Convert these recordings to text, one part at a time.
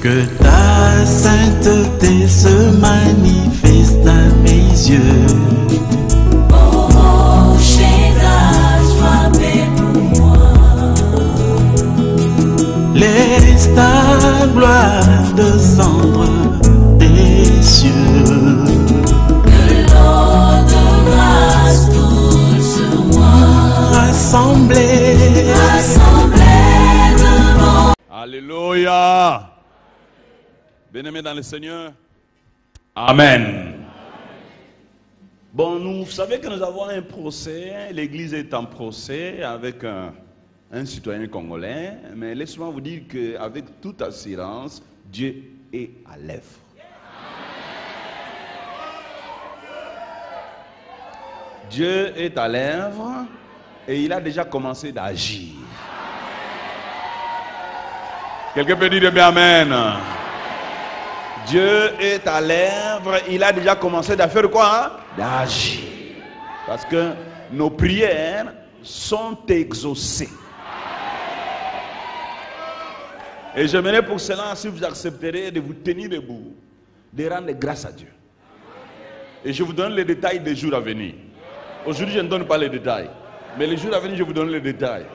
Que ta sainteté se manifeste à mes yeux. Oh, Shaddai, frappez pour moi. Laisse ta gloire descendre des cieux. Que l'eau de grâce coule sur moi. Rassemblés devant. Alléluia. Bien-aimés dans le Seigneur. Amen. Bon, vous savez que nous avons un procès. L'église est en procès avec un citoyen congolais. Mais laissez-moi vous dire qu'avec toute assurance, Dieu est à l'œuvre. Dieu est à l'œuvre et il a déjà commencé d'agir. Quelqu'un peut dire bien amen. Dieu est à l'œuvre, il a déjà commencé à faire quoi? D'agir. Parce que nos prières sont exaucées. Et j'aimerais pour cela, si vous accepterez, de vous tenir debout, de rendre grâce à Dieu. Et je vous donne les détails des jours à venir. Aujourd'hui, je ne donne pas les détails. Mais les jours à venir, je vous donne les détails.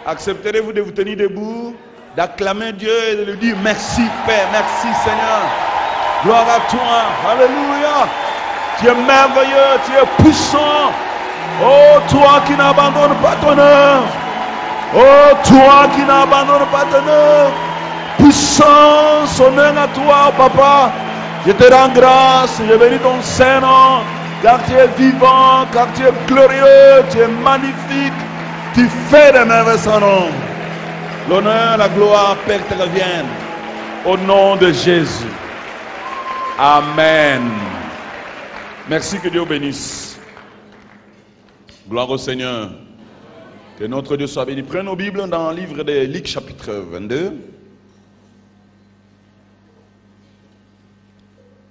Accepterez-vous de vous tenir debout, d'acclamer Dieu et de lui dire merci Père, merci Seigneur. Gloire à toi, alléluia. Tu es merveilleux, tu es puissant. Oh, toi qui n'abandonnes pas ton œuvre. Oh, toi qui n'abandonnes pas ton œuvre. Puissance, honneur à toi, Papa. Je te rends grâce, je bénis ton Saint-Nom, car tu es vivant, car tu es glorieux, tu es magnifique. Tu fais des merveilles sans nom. L'honneur, la gloire, Père, te reviennent. Au nom de Jésus. Amen. Merci, que Dieu bénisse. Gloire au Seigneur. Que notre Dieu soit béni. Prenons nos Bibles dans le livre de Luc chapitre 22.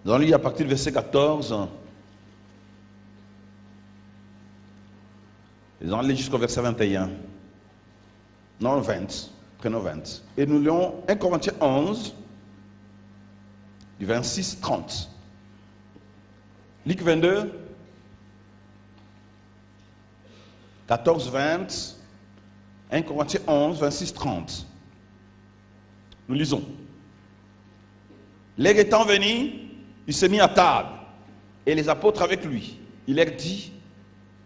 Nous allons lire à partir du verset 14. Nous allons lire jusqu'au verset 21. Non, 20. Prenons 20. Et nous lisons 1 Corinthiens 11. Du 26-30. Luc 22, 14-20, 1 Corinthiens 11, 26-30. Nous lisons. L'heure étant venue, il s'est mis à table, et les apôtres avec lui. Il leur dit,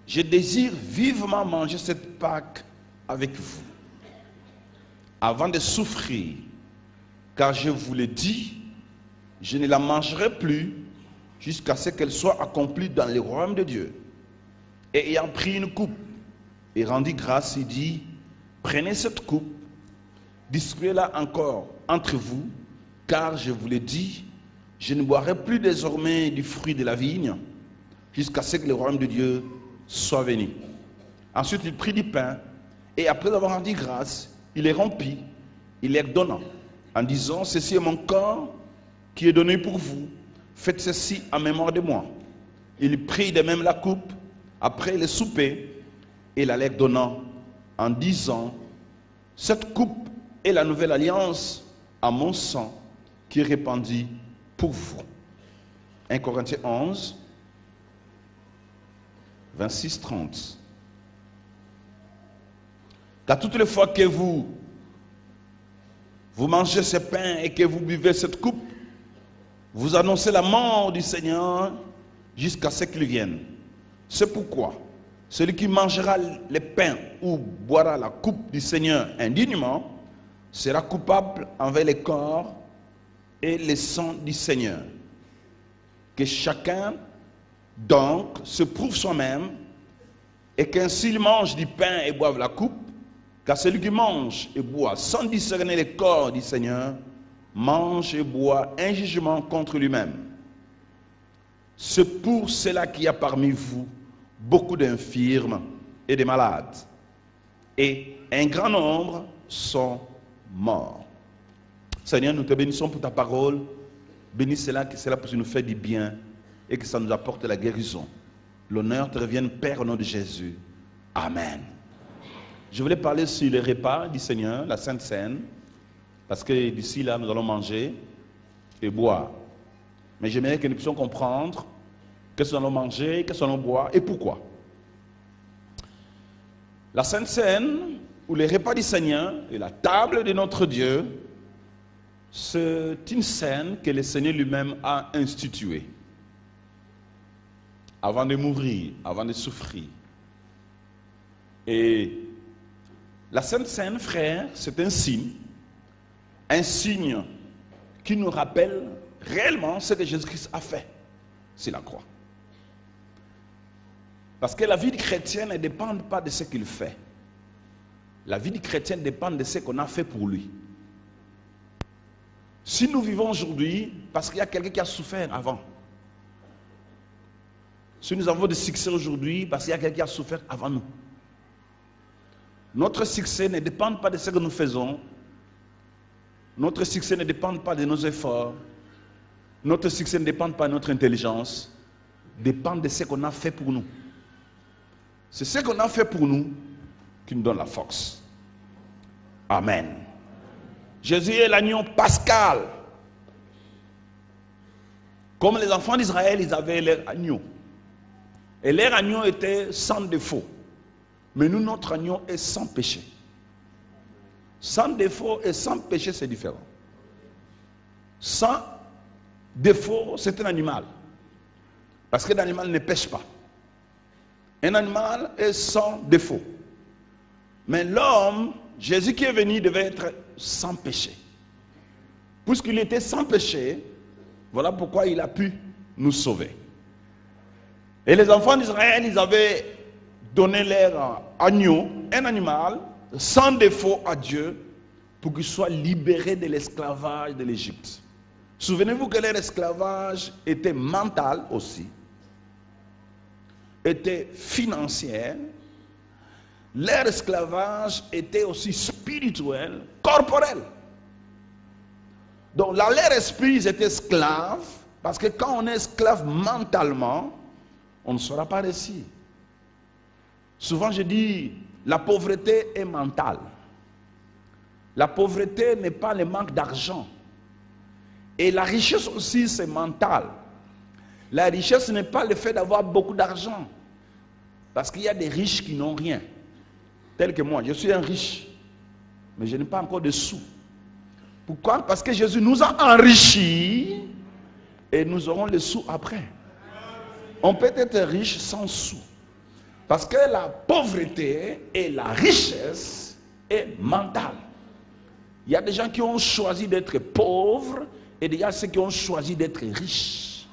je désire vivement manger cette Pâque avec vous, avant de souffrir, car je vous l'ai dit, je ne la mangerai plus jusqu'à ce qu'elle soit accomplie dans le royaume de Dieu. Et ayant pris une coupe et rendit grâce, il dit, prenez cette coupe, distribuez-la encore entre vous, car je vous l'ai dit, je ne boirai plus désormais du fruit de la vigne jusqu'à ce que le royaume de Dieu soit venu. Ensuite, il prit du pain et après avoir rendu grâce, il les rompit, il les donna en disant, ceci est mon corps qui est donné pour vous, faites ceci en mémoire de moi. Il prit de même la coupe, après le souper, et la leur donnant, en disant, cette coupe est la nouvelle alliance à mon sang, qui est répandue pour vous. 1 Corinthiens 11, 26-30. Car toutes les fois que vous mangez ce pain et que vous buvez cette coupe, vous annoncez la mort du Seigneur jusqu'à ce qu'il vienne. C'est pourquoi celui qui mangera le pain ou boira la coupe du Seigneur indignement sera coupable envers le corps et le sang du Seigneur. Que chacun donc se prouve soi-même et qu'ainsi il mange du pain et boive la coupe, car celui qui mange et boit sans discerner le corps du Seigneur mange et boit un jugement contre lui-même. C'est pour cela qu'il y a parmi vous beaucoup d'infirmes et de malades, et un grand nombre sont morts. Seigneur, nous te bénissons pour ta parole. Bénis cela, que cela puisse nous faire du bien et que ça nous apporte la guérison. L'honneur te revienne, Père, au nom de Jésus. Amen. Je voulais parler sur les repas du Seigneur, la Sainte Seine, parce que d'ici là, nous allons manger. et boire. Mais j'aimerais que nous puissions comprendre qu'est-ce que nous allons manger, qu'est-ce que nous allons boire et pourquoi. La Sainte Seine, ou les repas du Seigneur et la table de notre Dieu, c'est une scène que le Seigneur lui-même a instituée. Avant de mourir, avant de souffrir. Et la Sainte Seine, frère, c'est un signe qui nous rappelle réellement ce que Jésus-Christ a fait sur la croix. Parce que la vie du chrétien ne dépend pas de ce qu'il fait. La vie du chrétien dépend de ce qu'on a fait pour lui. Si nous vivons aujourd'hui, parce qu'il y a quelqu'un qui a souffert avant. Si nous avons du succès aujourd'hui, parce qu'il y a quelqu'un qui a souffert avant nous. Notre succès ne dépend pas de ce que nous faisons. Notre succès ne dépend pas de nos efforts. Notre succès ne dépend pas de notre intelligence. Dépend de ce qu'on a fait pour nous. C'est ce qu'on a fait pour nous qui nous donne la force. Amen. Jésus est l'agneau pascal. Comme les enfants d'Israël, ils avaient leur agneau. Et leur agneau était sans défaut. Mais nous, notre agneau est sans péché. Sans défaut et sans péché, c'est différent. Sans défaut, c'est un animal. Parce que l'animal ne pêche pas. Un animal est sans défaut. Mais l'homme, Jésus qui est venu, devait être sans péché. Puisqu'il était sans péché, voilà pourquoi il a pu nous sauver. Et les enfants d'Israël, ils avaient donné leur agneau, un animal, sans défaut à Dieu, pour qu'il soit libéré de l'esclavage de l'Égypte. Souvenez-vous que leur esclavage était mental aussi, était financier, leur esclavage était aussi spirituel, corporel. Donc dans leur esprit, ils étaient esclaves, parce que quand on est esclave mentalement, on ne sera pas réussi. Souvent je dis, la pauvreté est mentale. La pauvreté n'est pas le manque d'argent. Et la richesse aussi, c'est mental. La richesse n'est pas le fait d'avoir beaucoup d'argent. Parce qu'il y a des riches qui n'ont rien. Tel que moi, je suis un riche. Mais je n'ai pas encore de sous. Pourquoi? Parce que Jésus nous a enrichis. Et nous aurons les sous après. On peut être riche sans sous. Parce que la pauvreté et la richesse est mentale. Il y a des gens qui ont choisi d'être pauvres et il y a ceux qui ont choisi d'être riches.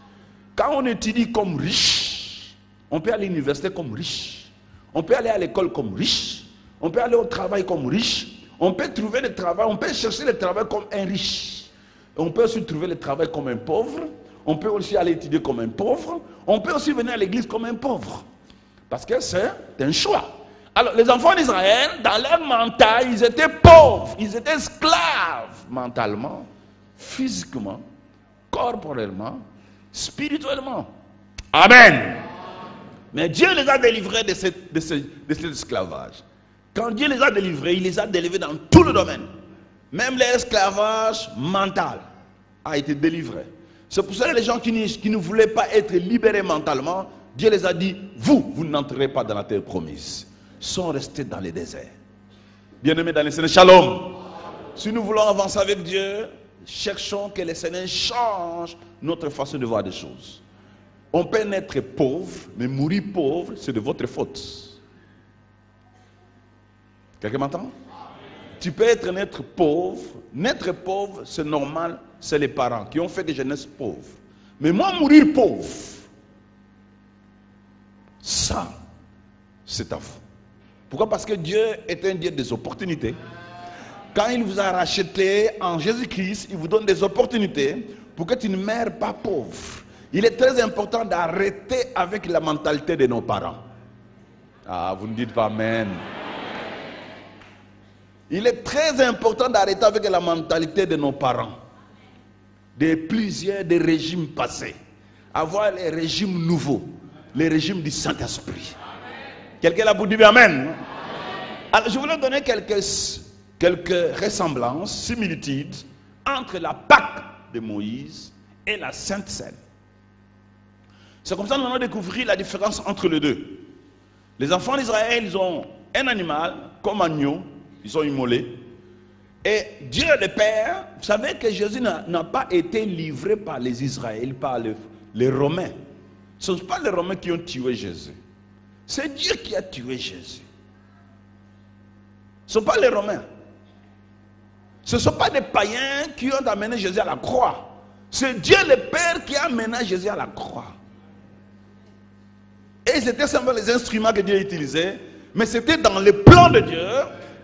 Quand on étudie comme riche, on peut aller à l'université comme riche. On peut aller à l'école comme riche. On peut aller au travail comme riche. On peut trouver le travail, on peut chercher le travail comme un riche. On peut aussi trouver le travail comme un pauvre. On peut aussi aller étudier comme un pauvre. On peut aussi venir à l'église comme un pauvre. Parce que c'est un choix. Alors, les enfants d'Israël, dans leur mental, ils étaient pauvres. Ils étaient esclaves mentalement, physiquement, corporellement, spirituellement. Amen. Mais Dieu les a délivrés de cet esclavage. Quand Dieu les a délivrés, il les a délivrés dans tout le domaine. Même l'esclavage mental a été délivré. C'est pour ça que les gens qui ne voulaient pas être libérés mentalement, Dieu les a dit, vous n'entrerez pas dans la terre promise. Ils sont restés dans le désert. Bien-aimés dans le Seigneur, shalom. Si nous voulons avancer avec Dieu, cherchons que le Seigneur change notre façon de voir des choses. On peut naître pauvre, mais mourir pauvre, c'est de votre faute. Quelqu'un m'entend? Tu peux naître pauvre. Naître pauvre, c'est normal, c'est les parents qui ont fait des jeunesses pauvres. Mais moi, mourir pauvre, ça, c'est à vous. Pourquoi? Parce que Dieu est un Dieu des opportunités. Quand il vous a racheté en Jésus-Christ, il vous donne des opportunités pour que tu ne meurs pas pauvre. Il est très important d'arrêter avec la mentalité de nos parents. Ah, vous ne dites pas amen. Il est très important d'arrêter avec la mentalité de nos parents. Des régimes passés. Avoir les régimes nouveaux. Les régimes du Saint-Esprit. Quelqu'un là pour dire amen. Alors je voulais donner quelques ressemblances, similitudes entre la Pâque de Moïse et la Sainte Seine. C'est comme ça que nous allons découvrir la différence entre les deux. Les enfants d'Israël, ils ont un animal, comme agneau, ils sont immolés. Et Dieu le Père, vous savez que Jésus n'a pas été livré par les Israéliens, par les Romains. Ce ne sont pas les Romains qui ont tué Jésus. C'est Dieu qui a tué Jésus. Ce ne sont pas les Romains. Ce ne sont pas des païens qui ont amené Jésus à la croix. C'est Dieu le Père qui a amené Jésus à la croix. Et c'était simplement les instruments que Dieu utilisait. Mais c'était dans le plan de Dieu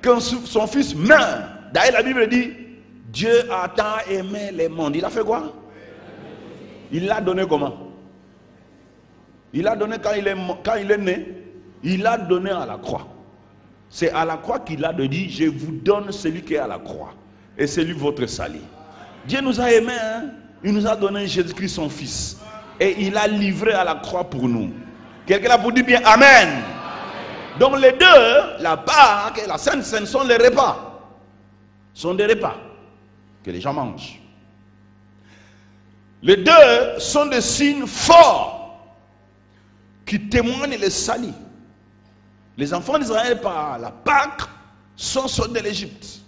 que son fils meurt. D'ailleurs, la Bible dit, Dieu a tant aimé le monde. Il a fait quoi? Il l'a donné comment? Il l'a donné quand il est né. Il l'a donné à la croix. C'est à la croix qu'il a dit, je vous donne celui qui est à la croix. Et c'est lui votre salut. Dieu nous a aimés, hein? Il nous a donné Jésus-Christ son fils. Et il a livré à la croix pour nous. Quelqu'un a pour dire bien Amen. Donc les deux, la Pâque et la Sainte Seine sont les repas. Sont des repas que les gens mangent. Les deux sont des signes forts qui témoignent le salut. Les enfants d'Israël par la Pâque sont sortis de l'Égypte.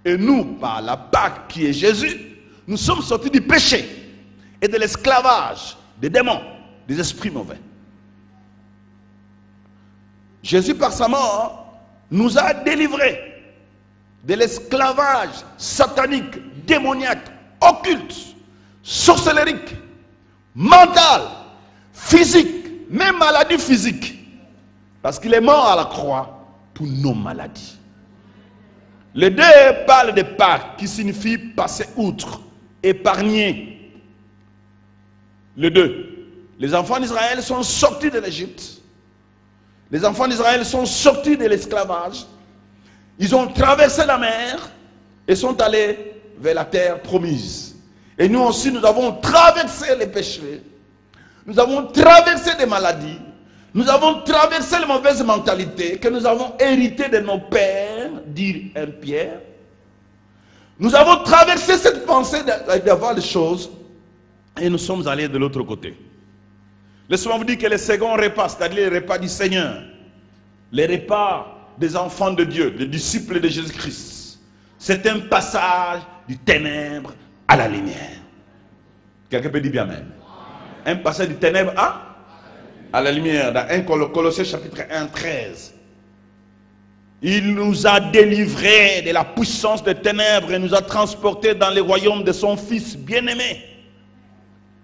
Et nous, par la Pâque qui est Jésus, nous sommes sortis du péché et de l'esclavage des démons, des esprits mauvais. Jésus, par sa mort, nous a délivrés de l'esclavage satanique, démoniaque, occulte, sorcellerique, mental, physique, même maladie physique. Parce qu'il est mort à la croix pour nos maladies. Les deux parlent de Pâques qui signifie passer outre, épargner. Les deux. Les enfants d'Israël sont sortis de l'Égypte. Les enfants d'Israël sont sortis de l'esclavage. Ils ont traversé la mer et sont allés vers la terre promise. Et nous aussi, nous avons traversé les péchés. Nous avons traversé des maladies. Nous avons traversé les mauvaises mentalités que nous avons héritées de nos pères, dit un Pierre. Nous avons traversé cette pensée d'avoir les choses et nous sommes allés de l'autre côté. Laissez-moi vous dire que les seconds repas, c'est-à-dire les repas du Seigneur, les repas des enfants de Dieu, les disciples de Jésus-Christ, c'est un passage du ténèbre à la lumière. Quelqu'un peut dire bien Amen. Un passage du ténèbre à la lumière. Dans 1 Colossiens chapitre 1, 13. Il nous a délivrés de la puissance des ténèbres et nous a transportés dans le royaume de son Fils bien-aimé.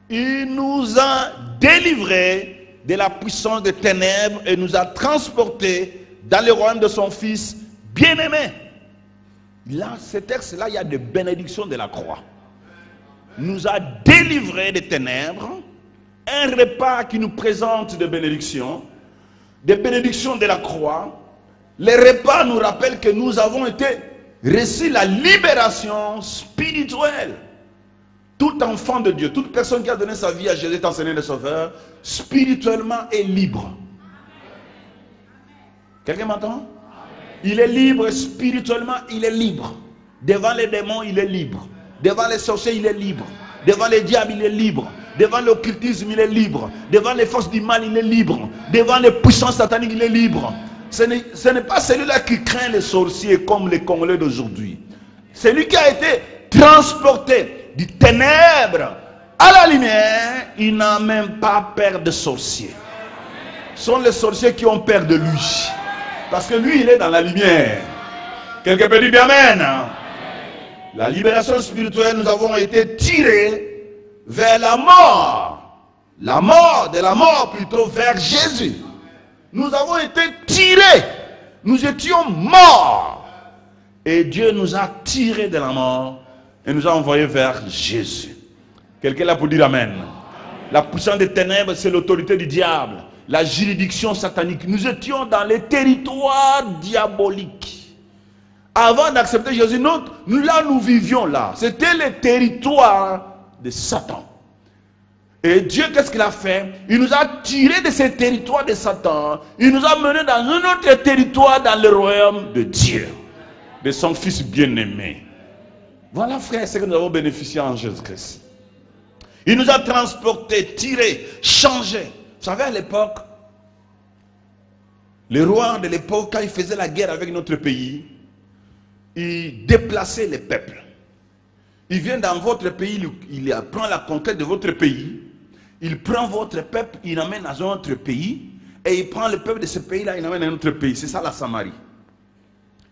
Il nous a délivrés de la puissance des ténèbres et nous a transportés dans le royaume de son Fils bien-aimé. Là, ce texte-là, il y a des bénédictions de la croix. Nous a délivrés des ténèbres. Un repas qui nous présente des bénédictions de la croix. Les repas nous rappellent que nous avons été reçus la libération spirituelle. Tout enfant de Dieu, toute personne qui a donné sa vie à Jésus, étant Seigneur et Sauveur, spirituellement est libre. Quelqu'un m'entend? Il est libre spirituellement, il est libre. Devant les démons, il est libre. Devant les sorciers, il est libre. Devant les diables, il est libre. Devant l'occultisme, il est libre. Devant les forces du mal, il est libre. Devant les puissances sataniques, il est libre. Ce n'est pas celui-là qui craint les sorciers comme les Congolais d'aujourd'hui. Celui qui a été transporté du ténèbre à la lumière, il n'a même pas peur de sorciers. Ce sont les sorciers qui ont peur de lui. Parce que lui, il est dans la lumière. Quelqu'un peut dire bien Amen. La libération spirituelle, nous avons été tirés vers la mort. La mort, de la mort plutôt vers Jésus. Nous avons été tirés. Nous étions morts. Et Dieu nous a tirés de la mort et nous a envoyés vers Jésus. Quelqu'un là pour dire Amen. La puissance des ténèbres, c'est l'autorité du diable. La juridiction satanique. Nous étions dans les territoires diaboliques. Avant d'accepter Jésus, là nous vivions là. C'était le territoire de Satan. Et Dieu, qu'est-ce qu'il a fait? Il nous a tirés de ces territoires de Satan. Il nous a menés dans un autre territoire, dans le royaume de Dieu. De son Fils bien-aimé. Voilà, frère, ce que nous avons bénéficié en Jésus-Christ. Il nous a transportés, tirés, changés. Vous savez, à l'époque, les rois de l'époque, quand ils faisaient la guerre avec notre pays, ils déplaçaient les peuples. Il vient dans votre pays, il prend la conquête de votre pays, il prend votre peuple, il l'amène dans un autre pays, et il prend le peuple de ce pays-là, il l'amène dans un autre pays. C'est ça la Samarie.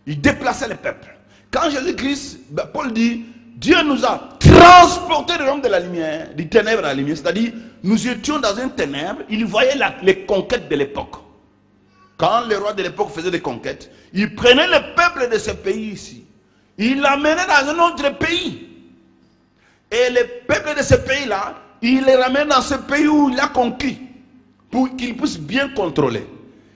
Il déplaçait les peuples. Quand Jésus-Christ, Paul dit, Dieu nous a transportés de l'homme de la lumière, du ténèbre à la lumière, c'est-à-dire, nous étions dans un ténèbre, il voyait les conquêtes de l'époque. Quand les rois de l'époque faisaient des conquêtes, ils prenaient le peuple de ce pays ici, ils l'amenaient dans un autre pays. Et le peuple de ce pays-là, il les ramène dans ce pays où il a conquis, pour qu'ils puissent bien contrôler.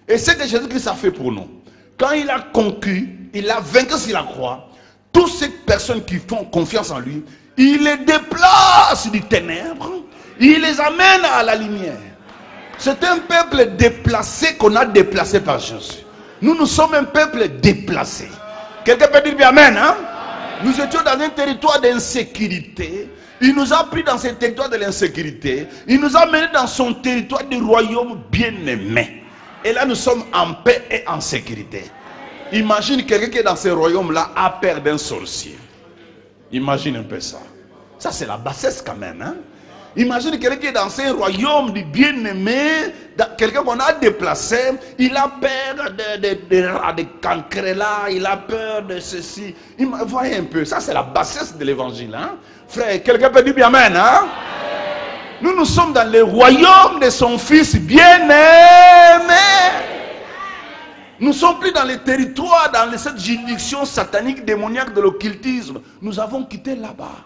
Et c'est ce que Jésus-Christ a fait pour nous. Quand il a conquis, il a vaincu sur la croix, toutes ces personnes qui font confiance en lui, il les déplace du ténèbre, il les amène à la lumière. C'est un peuple déplacé qu'on a déplacé par Jésus. Nous sommes un peuple déplacé. Quelqu'un peut dire bien amen, hein? Nous étions dans un territoire d'insécurité. Il nous a pris dans ce territoire de l'insécurité. Il nous a menés dans son territoire du royaume bien-aimé. Et là, nous sommes en paix et en sécurité. Imagine quelqu'un qui est dans ce royaume-là a peur d'un sorcier. Imagine un peu ça. Ça, c'est la bassesse quand même, hein? Imagine quelqu'un qui est dans ce royaume du bien-aimé, quelqu'un qu'on a déplacé, il a peur de cancres là, il a peur de ceci. Voyez un peu, ça c'est la bassesse de l'évangile. Hein? Frère, quelqu'un peut dire bien amen. Hein? Nous sommes dans le royaume de son fils bien-aimé. Nous ne sommes plus dans les territoires, dans cette juridiction satanique, démoniaque de l'occultisme. Nous avons quitté là-bas.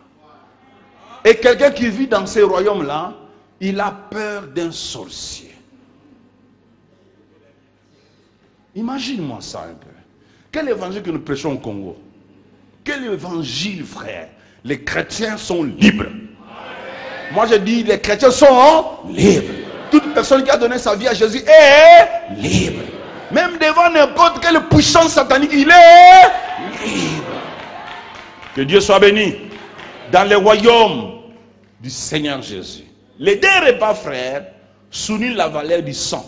Et quelqu'un qui vit dans ces royaumes-là, il a peur d'un sorcier. Imagine-moi ça un peu. Quel évangile que nous prêchons au Congo? Quel évangile, frère? Les chrétiens sont libres. Moi je dis, les chrétiens sont libres. Toute personne qui a donné sa vie à Jésus est libre. Même devant n'importe quelle puissance satanique, il est libre. Que Dieu soit béni. Dans le royaume du Seigneur Jésus, les deux repas, frères, soulignent la valeur du sang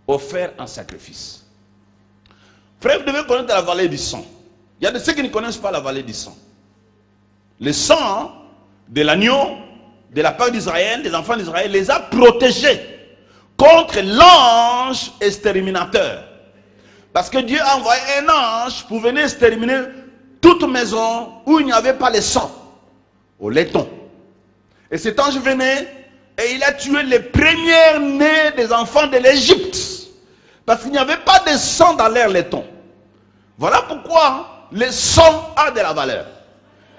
offert en sacrifice. Frère, vous devez connaître la valeur du sang. Il y a de ceux qui ne connaissent pas la valeur du sang. Le sang de l'agneau, de la part d'Israël, des enfants d'Israël, les a protégés contre l'ange exterminateur. Parce que Dieu a envoyé un ange pour venir exterminer toute maison où il n'y avait pas le sang. Au laiton. Et cet ange venait et il a tué les premiers nés des enfants de l'Égypte. Parce qu'il n'y avait pas de sang dans leur laiton. Voilà pourquoi le sang a de la valeur.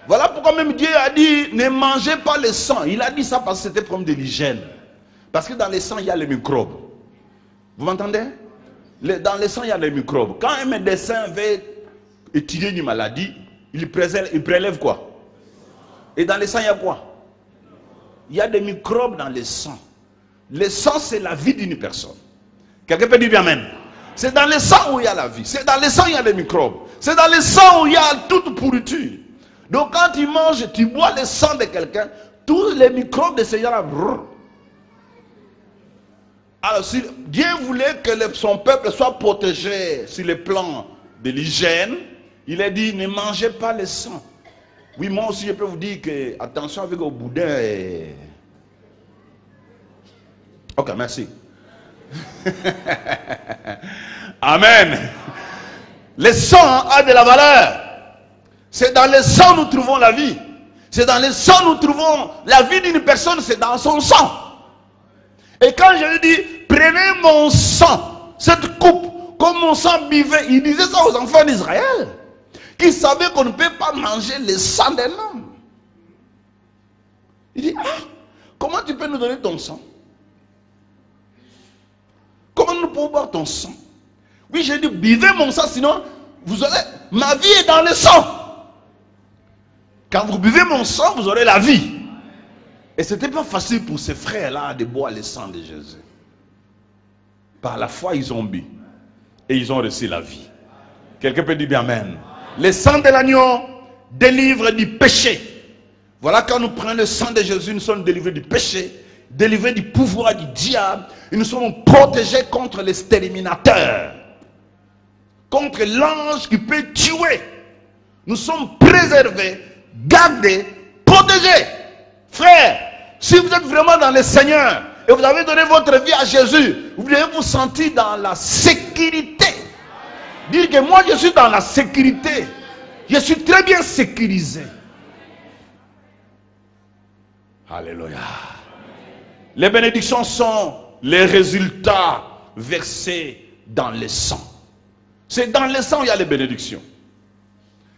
Voilà pourquoi même Dieu a dit ne mangez pas le sang. Il a dit ça parce que c'était problème de l'hygiène. Parce que dans le sang il y a les microbes. Vous m'entendez? Dans le sang il y a les microbes. Quand un médecin veut étudier une maladie, il prélève quoi? Et dans le sang, il y a quoi? Il y a des microbes dans le sang. Le sang, c'est la vie d'une personne. Quelqu'un peut dire bien amen. C'est dans le sang où il y a la vie. C'est dans le sang où il y a les microbes. C'est dans le sang où il y a toute pourriture. Donc quand tu manges, tu bois le sang de quelqu'un, tous les microbes de ce gens-là. Alors si Dieu voulait que son peuple soit protégé sur le plan de l'hygiène, il a dit ne mangez pas le sang. Oui, moi aussi je peux vous dire que attention avec le boudin. Ok, merci. Amen. Le sang a de la valeur. C'est dans le sang nous trouvons la vie. C'est dans le sang nous trouvons la vie d'une personne, c'est dans son sang. Et quand je lui dis, prenez mon sang, cette coupe, comme mon sang buvait, il disait ça aux enfants d'Israël. Qui savaient qu'on ne peut pas manger le sang d'un homme. Il dit, ah, comment tu peux nous donner ton sang? Comment nous pouvons boire ton sang? Oui, j'ai dit, buvez mon sang, sinon, vous aurez, ma vie est dans le sang. Quand vous buvez mon sang, vous aurez la vie. Et ce n'était pas facile pour ces frères-là de boire le sang de Jésus. Par la foi, ils ont bu. Et ils ont reçu la vie. Quelqu'un peut dire bien amen. Le sang de l'agneau délivre du péché. Voilà, quand nous prenons le sang de Jésus, nous sommes délivrés du péché, délivrés du pouvoir du diable, et nous sommes protégés contre l'exterminateur, contre l'ange qui peut tuer. Nous sommes préservés, gardés, protégés. Frère, si vous êtes vraiment dans le Seigneur et vous avez donné votre vie à Jésus, vous devez vous sentir dans la sécurité. Dire que moi je suis dans la sécurité. Je suis très bien sécurisé. Alléluia. Les bénédictions sont les résultats versés dans le sang. C'est dans le sang où il y a les bénédictions.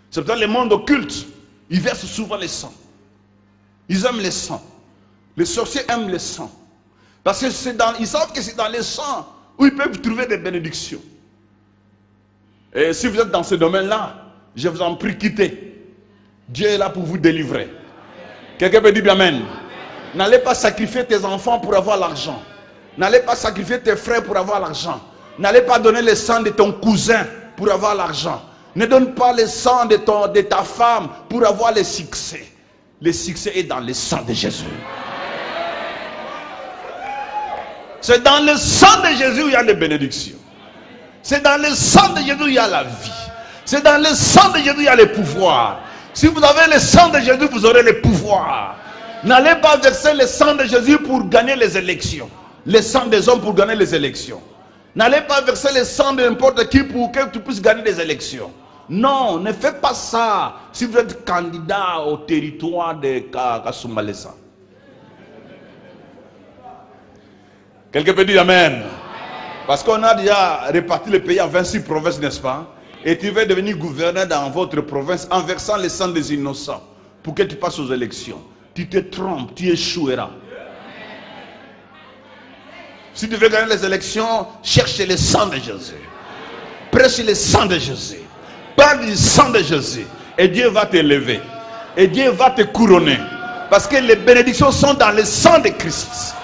C'est peut-être le monde occulte. Ils versent souvent le sang. Ils aiment le sang. Les sorciers aiment le sang. Parce que ils savent que c'est dans le sang où ils peuvent trouver des bénédictions. Et si vous êtes dans ce domaine-là, je vous en prie, quittez. Dieu est là pour vous délivrer. Quelqu'un peut dire bien amen. N'allez pas sacrifier tes enfants pour avoir l'argent. N'allez pas sacrifier tes frères pour avoir l'argent. N'allez pas donner le sang de ton cousin pour avoir l'argent. Ne donne pas le sang de ta femme pour avoir le succès. Le succès est dans le sang de Jésus. C'est dans le sang de Jésus où il y a les bénédictions. C'est dans le sang de Jésus où il y a la vie. C'est dans le sang de Jésus où il y a le pouvoir. Si vous avez le sang de Jésus, vous aurez le pouvoir. N'allez pas verser le sang de Jésus pour gagner les élections. Le sang des hommes pour gagner les élections. N'allez pas verser le sang de n'importe qui pour que tu puisses gagner des élections. Non, ne faites pas ça si vous êtes candidat au territoire de Kasumbalesa. Quelqu'un peut dire amen. Parce qu'on a déjà réparti le pays en 26 provinces, n'est-ce pas? Et tu veux devenir gouverneur dans votre province en versant le sang des innocents pour que tu passes aux élections. Tu te trompes, tu échoueras. Si tu veux gagner les élections, cherche le sang de Jésus. Prêche le sang de Jésus. Parle du sang de Jésus. Et Dieu va t'élever. Et Dieu va te couronner. Parce que les bénédictions sont dans le sang de Christ.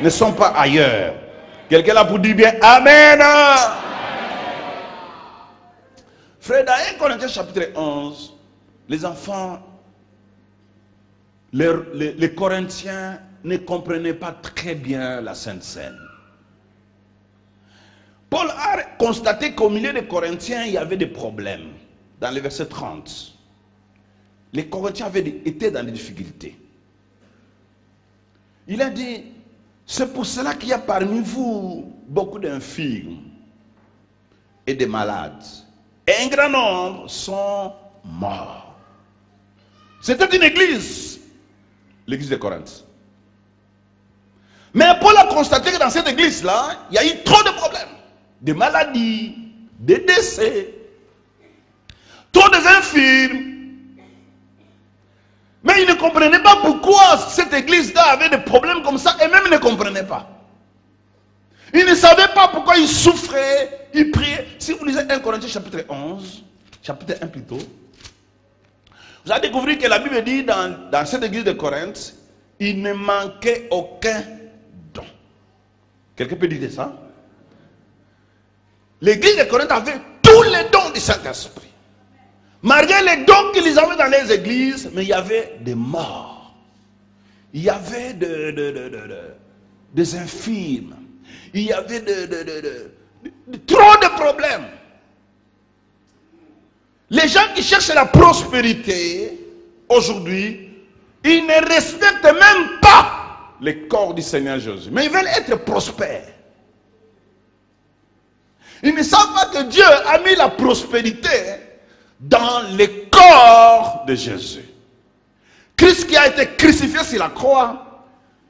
Ne sont pas ailleurs. Quelqu'un là pour dire bien amen. Frère, dans 1 Corinthiens chapitre 11, les enfants, les Corinthiens ne comprenaient pas très bien la Sainte Seine. Paul a constaté qu'au milieu des Corinthiens, il y avait des problèmes. Dans le verset 30, les Corinthiens étaient dans des difficultés. Il a dit, c'est pour cela qu'il y a parmi vous beaucoup d'infirmes et de malades. Et un grand nombre sont morts. C'était une église, l'église de Corinthe. Mais Paul a constaté que dans cette église-là, il y a eu trop de problèmes. Des maladies, des décès, trop d'infirmes. Mais il ne comprenait pas pourquoi cette église-là avait des problèmes comme ça, et même il ne comprenait pas. Il ne savait pas pourquoi il souffrait, il priait. Si vous lisez 1 Corinthiens chapitre 11, chapitre 1 plutôt, vous allez découvrir que la Bible dit dans cette église de Corinthe, il ne manquait aucun don. Quelqu'un peut dire ça? L'église de Corinthe avait tous les dons du Saint-Esprit. Malgré les dons qu'ils avaient dans les églises, mais il y avait des morts. Il y avait des infirmes. Il y avait trop de problèmes. Les gens qui cherchent la prospérité, aujourd'hui, ils ne respectent même pas le corps du Seigneur Jésus. Mais ils veulent être prospères. Ils ne savent pas que Dieu a mis la prospérité dans le corps de Jésus. Christ qui a été crucifié sur la croix,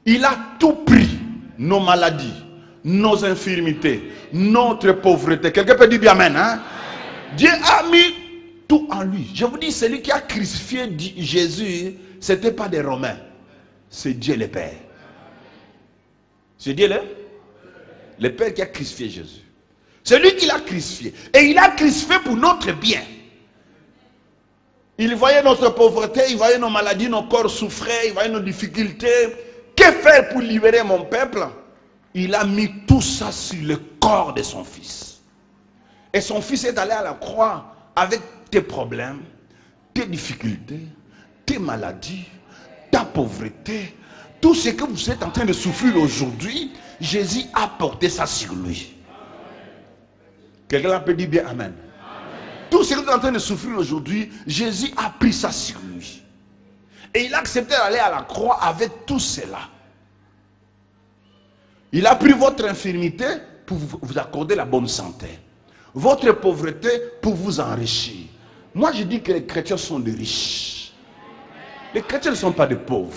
il a tout pris. Nos maladies, nos infirmités, notre pauvreté. Quelqu'un peut dire bien amen, hein? Dieu a mis tout en lui. Je vous dis, celui qui a crucifié Jésus, ce n'était pas des Romains. C'est Dieu le Père. C'est Dieu le Père qui a crucifié Jésus. C'est lui qui l'a crucifié. Et il a crucifié pour notre bien. Il voyait notre pauvreté, il voyait nos maladies, nos corps souffraient, il voyait nos difficultés. Que faire pour libérer mon peuple? Il a mis tout ça sur le corps de son fils. Et son fils est allé à la croix avec tes problèmes, tes difficultés, tes maladies, ta pauvreté, tout ce que vous êtes en train de souffrir aujourd'hui, Jésus a porté ça sur lui. Quelqu'un peut dire bien Amen. Tout ce que vous êtes en train de souffrir aujourd'hui, Jésus a pris ça sur lui. Et il a accepté d'aller à la croix avec tout cela. Il a pris votre infirmité pour vous accorder la bonne santé. Votre pauvreté pour vous enrichir. Moi je dis que les chrétiens sont des riches. Les chrétiens ne sont pas des pauvres.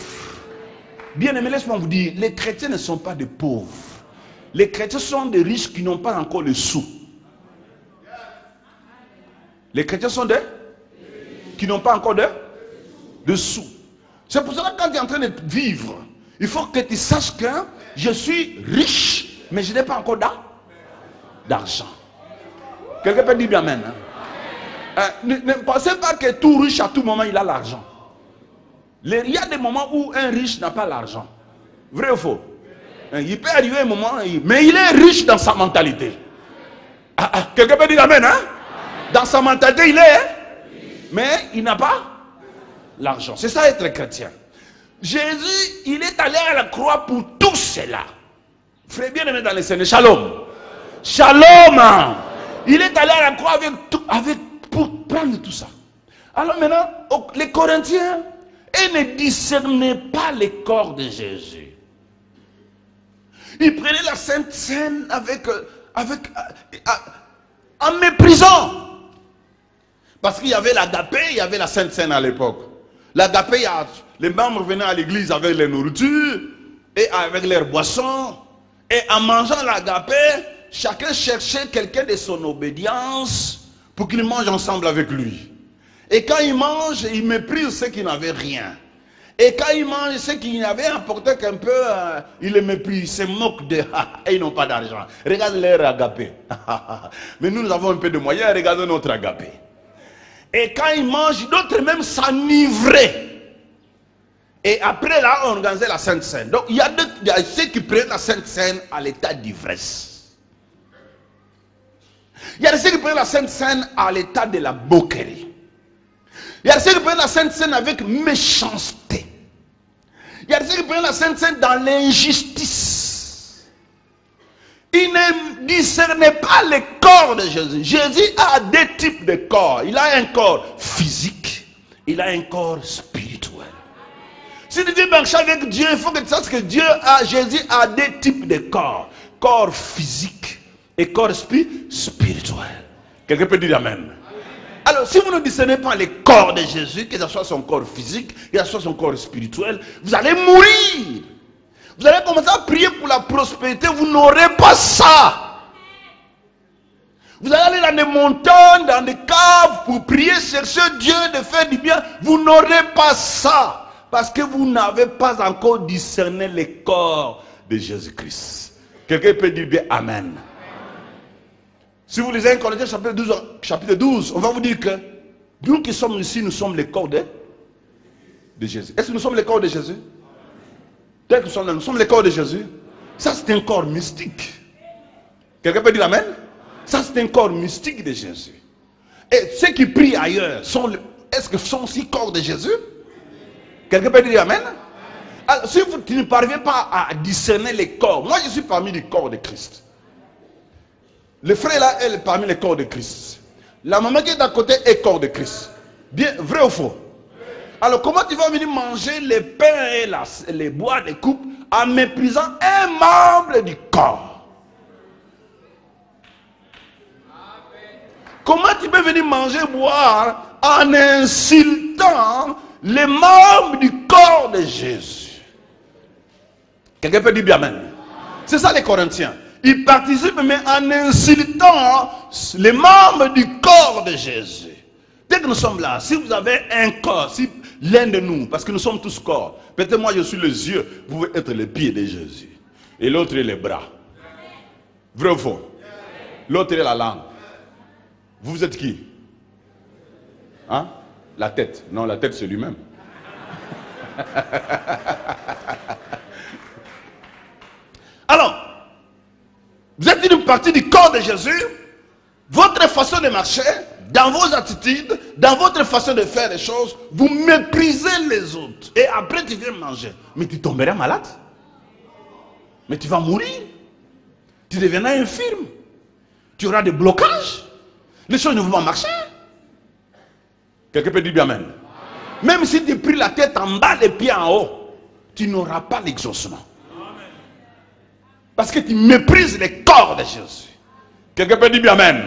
Bien aimé, laisse-moi vous dire, les chrétiens ne sont pas des pauvres. Les chrétiens sont des riches qui n'ont pas encore le sou. Les chrétiens sont des qui n'ont pas encore de sous. C'est pour cela que quand tu es en train de vivre, il faut que tu saches que je suis riche, mais je n'ai pas encore d'argent. Quelqu'un peut dire bien Amen. Ne pensez pas que tout riche à tout moment il a l'argent. Il y a des moments où un riche n'a pas l'argent. Vrai ou faux? Il peut arriver un moment, mais il est riche dans sa mentalité. Quelqu'un peut dire Amen, hein? Dans sa mentalité, il est, mais il n'a pas l'argent. C'est ça être chrétien. Jésus, il est allé à la croix pour tout cela. Frère bien aimé dans les Seigneurs, shalom. Shalom. Il est allé à la croix pour prendre tout ça. Alors maintenant, les Corinthiens, ils ne discernaient pas les corps de Jésus. Ils prenaient la Sainte Seine en méprisant. Parce qu'il y avait l'agapé, il y avait la Sainte Seine à l'époque. L'agapé, les membres venaient à l'église avec les nourritures et avec leurs boissons. Et en mangeant l'agapé, chacun cherchait quelqu'un de son obédience pour qu'il mange ensemble avec lui. Et quand il mange, il méprise ceux qui n'avaient rien. Et quand il mange, ceux qui n'avaient apporté qu'un peu, il les méprise, il se moque de et ils n'ont pas d'argent. Regarde leur agapé. Mais nous avons un peu de moyens, regardez notre agapé. Et quand ils mangent, d'autres même s'enivraient. Et après là, on organisait la Sainte Seine. Donc il y a ceux qui prennent la Sainte Seine à l'état d'ivresse. Il y a ceux qui prennent la Sainte Seine à l'état de la moquerie. Il y a ceux qui prennent la Sainte Seine avec méchanceté. Il y a ceux qui prennent la Sainte Seine dans l'injustice. Ils ne discernaient pas les corps de Jésus. Jésus a deux types de corps. Il a un corps physique. Il a un corps spirituel. Si tu veux marcher avec Dieu, il faut que tu saches que Jésus a deux types de corps. Corps physique et corps spirituel. Quelqu'un peut dire Amen. Alors, si vous ne discernez pas les corps de Jésus, que ce soit son corps physique, que ce soit son corps spirituel, vous allez mourir. Vous allez commencer à prier pour la prospérité, vous n'aurez pas ça. Vous allez aller dans des montagnes, dans des caves pour prier, chercher Dieu de faire du bien, vous n'aurez pas ça. Parce que vous n'avez pas encore discerné les corps de Jésus-Christ. Quelqu'un peut dire bien Amen. Si vous lisez 1 Corinthiens chapitre 12, on va vous dire que nous qui sommes ici, nous sommes les corps de Jésus. Est-ce que nous sommes les corps de Jésus? Tel que nous sommes là, nous sommes les corps de Jésus. Ça c'est un corps mystique. Quelqu'un peut dire Amen? Ça c'est un corps mystique de Jésus. Et ceux qui prient ailleurs, est-ce que sont aussi corps de Jésus? Quelqu'un peut dire Amen? Alors, si tu ne parviens pas à discerner les corps, moi je suis parmi les corps de Christ. Le frère là est parmi les corps de Christ. La maman qui est d'à côté est corps de Christ. Bien, vrai ou faux? Alors comment tu vas venir manger les pains et les bois des coupes en méprisant un membre du corps? Comment tu peux venir manger, boire en insultant les membres du corps de Jésus? Quelqu'un peut dire bien Amen. C'est ça les Corinthiens. Ils participent mais en insultant les membres du corps de Jésus. Dès que nous sommes là, si vous avez un corps, si l'un de nous, parce que nous sommes tous corps, peut-être moi je suis les yeux, vous pouvez être les pieds de Jésus. Et l'autre est les bras. Vrai ou faux? L'autre est la langue. Vous êtes qui? Hein? La tête. Non, la tête c'est lui-même. Alors, vous êtes une partie du corps de Jésus. Votre façon de marcher, dans vos attitudes, dans votre façon de faire les choses, vous méprisez les autres. Et après tu viens manger. Mais tu tomberas malade. Mais tu vas mourir. Tu deviendras infirme. Tu auras des blocages. Les choses ne vont pas marcher. Quelqu'un peut dire bien amen. Même si tu pries la tête en bas, les pieds en haut, tu n'auras pas l'exaucement. Parce que tu méprises les corps de Jésus. Quelqu'un peut dire bien amen.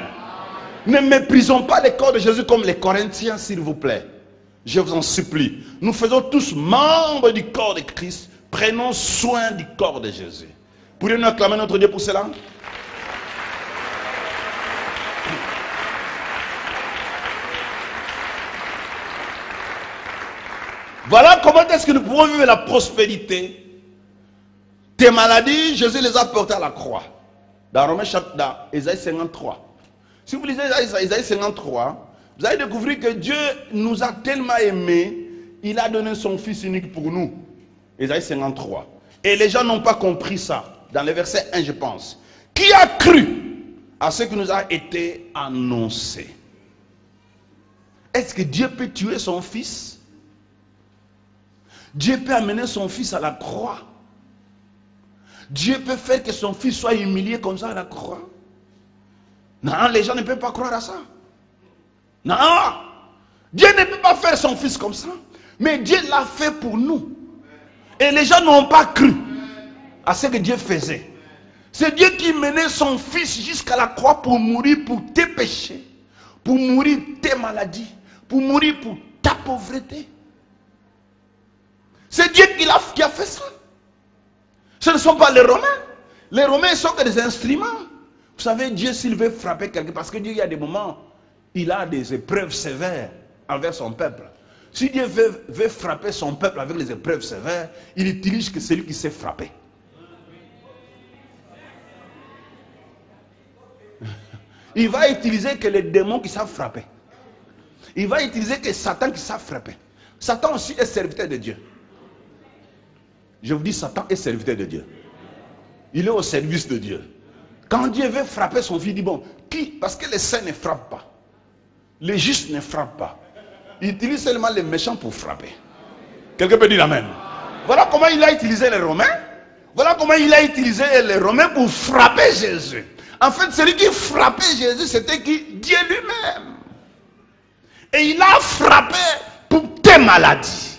Ne méprisons pas les corps de Jésus comme les Corinthiens, s'il vous plaît. Je vous en supplie. Nous faisons tous membres du corps de Christ. Prenons soin du corps de Jésus. Pourriez-nous acclamer notre Dieu pour cela? Voilà comment est-ce que nous pouvons vivre la prospérité. Tes maladies, Jésus les a portées à la croix. Dans Romains chapitre, dans Ésaïe 53. Si vous lisez Ésaïe 53, vous allez découvrir que Dieu nous a tellement aimés, il a donné son Fils unique pour nous. Ésaïe 53. Et les gens n'ont pas compris ça. Dans le verset 1, je pense. Qui a cru à ce qui nous a été annoncé? Est-ce que Dieu peut tuer son Fils? Dieu peut amener son Fils à la croix? Dieu peut faire que son Fils soit humilié comme ça à la croix? Non, les gens ne peuvent pas croire à ça. Non, Dieu ne peut pas faire son Fils comme ça. Mais Dieu l'a fait pour nous. Et les gens n'ont pas cru à ce que Dieu faisait. C'est Dieu qui menait son Fils jusqu'à la croix pour mourir pour tes péchés, pour mourir tes maladies, pour mourir pour ta pauvreté. C'est Dieu qui a fait ça. Ce ne sont pas les Romains. Les Romains ne sont que des instruments. Vous savez, Dieu, s'il veut frapper quelqu'un, parce que Dieu, il y a des moments, il a des épreuves sévères envers son peuple. Si Dieu veut frapper son peuple avec les épreuves sévères, il utilise que celui qui sait frapper. Il va utiliser que les démons qui savent frapper. Il va utiliser que Satan qui savent frapper. Satan aussi est serviteur de Dieu. Je vous dis, Satan est serviteur de Dieu. Il est au service de Dieu. Quand Dieu veut frapper son fils, il dit bon, qui? Parce que les saints ne frappent pas. Les justes ne frappent pas. Il utilise seulement les méchants pour frapper. Quelqu'un peut dire amen. Voilà comment il a utilisé les Romains. Voilà comment il a utilisé les Romains pour frapper Jésus. En fait, celui qui frappait Jésus, c'était qui? Dieu lui-même. Et il a frappé pour tes maladies.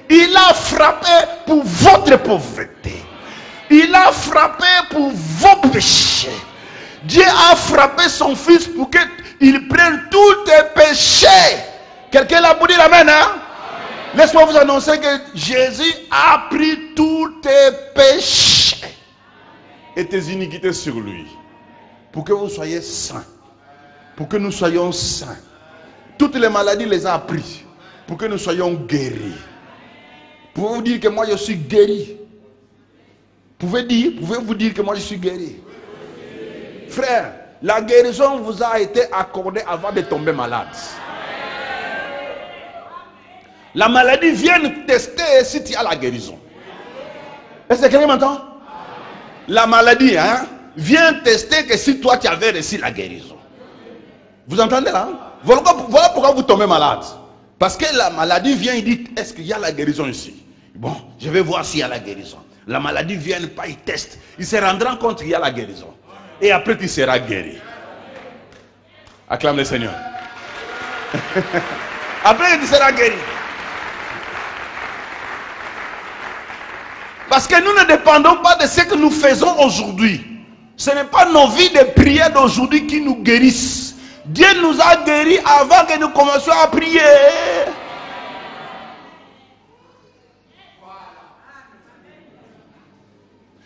Il a frappé pour votre pauvreté. Il a frappé pour vos péchés. Dieu a frappé son Fils pour qu'il prenne tous tes péchés. Quelqu'un l'a pour dire amen, hein? Laisse-moi vous annoncer que Jésus a pris tous tes péchés et tes iniquités sur lui. Pour que vous soyez saints. Pour que nous soyons saints. Toutes les maladies les a pris. Pour que nous soyons guéris. Pouvez-vous dire que moi je suis guéri? Pouvez-vous dire que moi je suis guéri? Frère, la guérison vous a été accordée avant de tomber malade. La maladie vient tester si tu as la guérison. Est-ce que quelqu'un m'entend? La maladie vient tester que si toi tu avais reçu la guérison. Vous entendez là? Voilà pourquoi vous tombez malade. Parce que la maladie vient et dit, est-ce qu'il y a la guérison ici? Bon, je vais voir s'il y a la guérison. La maladie vient pas, il teste. Il se rendra compte qu'il y a la guérison. Et après tu seras guéri. Acclame le Seigneur. Après tu seras guéri. Parce que nous ne dépendons pas de ce que nous faisons aujourd'hui. Ce n'est pas nos vies de prière d'aujourd'hui qui nous guérissent. Dieu nous a guéris avant que nous commencions à prier.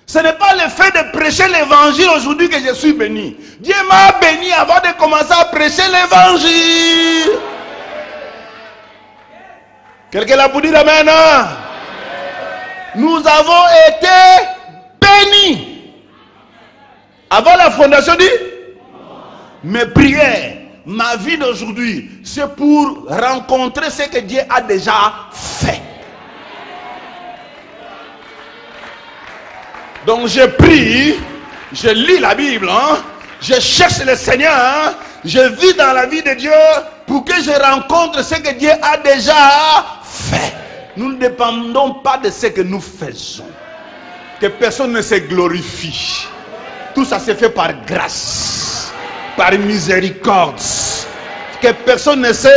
Ce n'est pas le fait de prêcher l'évangile aujourd'hui que je suis béni. Dieu m'a béni avant de commencer à prêcher l'évangile. Quelqu'un l'a pour dire amen? Nous avons été bénis avant la fondation du mes prières, ma vie d'aujourd'hui, c'est pour rencontrer ce que Dieu a déjà fait. Donc je prie, je lis la Bible, je cherche le Seigneur, Je vis dans la vie de Dieu pour que je rencontre ce que Dieu a déjà fait. Nous ne dépendons pas de ce que nous faisons. Que personne ne se glorifie. Tout ça se fait par grâce, par miséricorde. Que personne ne se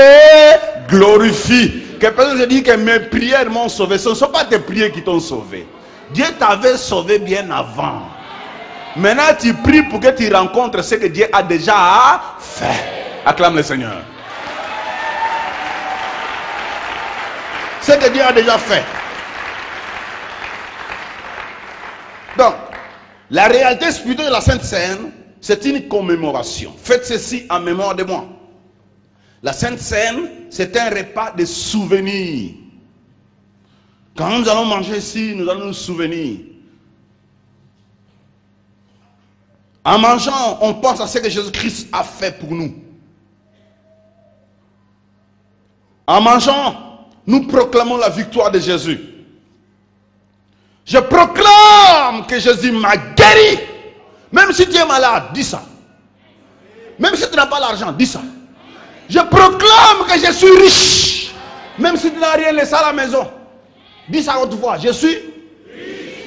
glorifie. Que personne ne se dit que mes prières m'ont sauvé. Ce ne sont pas tes prières qui t'ont sauvé. Dieu t'avait sauvé bien avant. Maintenant tu pries pour que tu rencontres ce que Dieu a déjà fait. Acclame le Seigneur. Ce que Dieu a déjà fait. Donc, la réalité spirituelle de la Sainte Seine, c'est une commémoration. Faites ceci en mémoire de moi. La Sainte Seine, c'est un repas de souvenirs. Quand nous allons manger ici, nous allons nous souvenir. En mangeant, on pense à ce que Jésus-Christ a fait pour nous. En mangeant, nous proclamons la victoire de Jésus. Je proclame que Jésus m'a guéri. Même si tu es malade, dis ça. Même si tu n'as pas l'argent, dis ça. Je proclame que je suis riche. Même si tu n'as rien laissé à la maison, dis ça à haute voix. Je suis riche.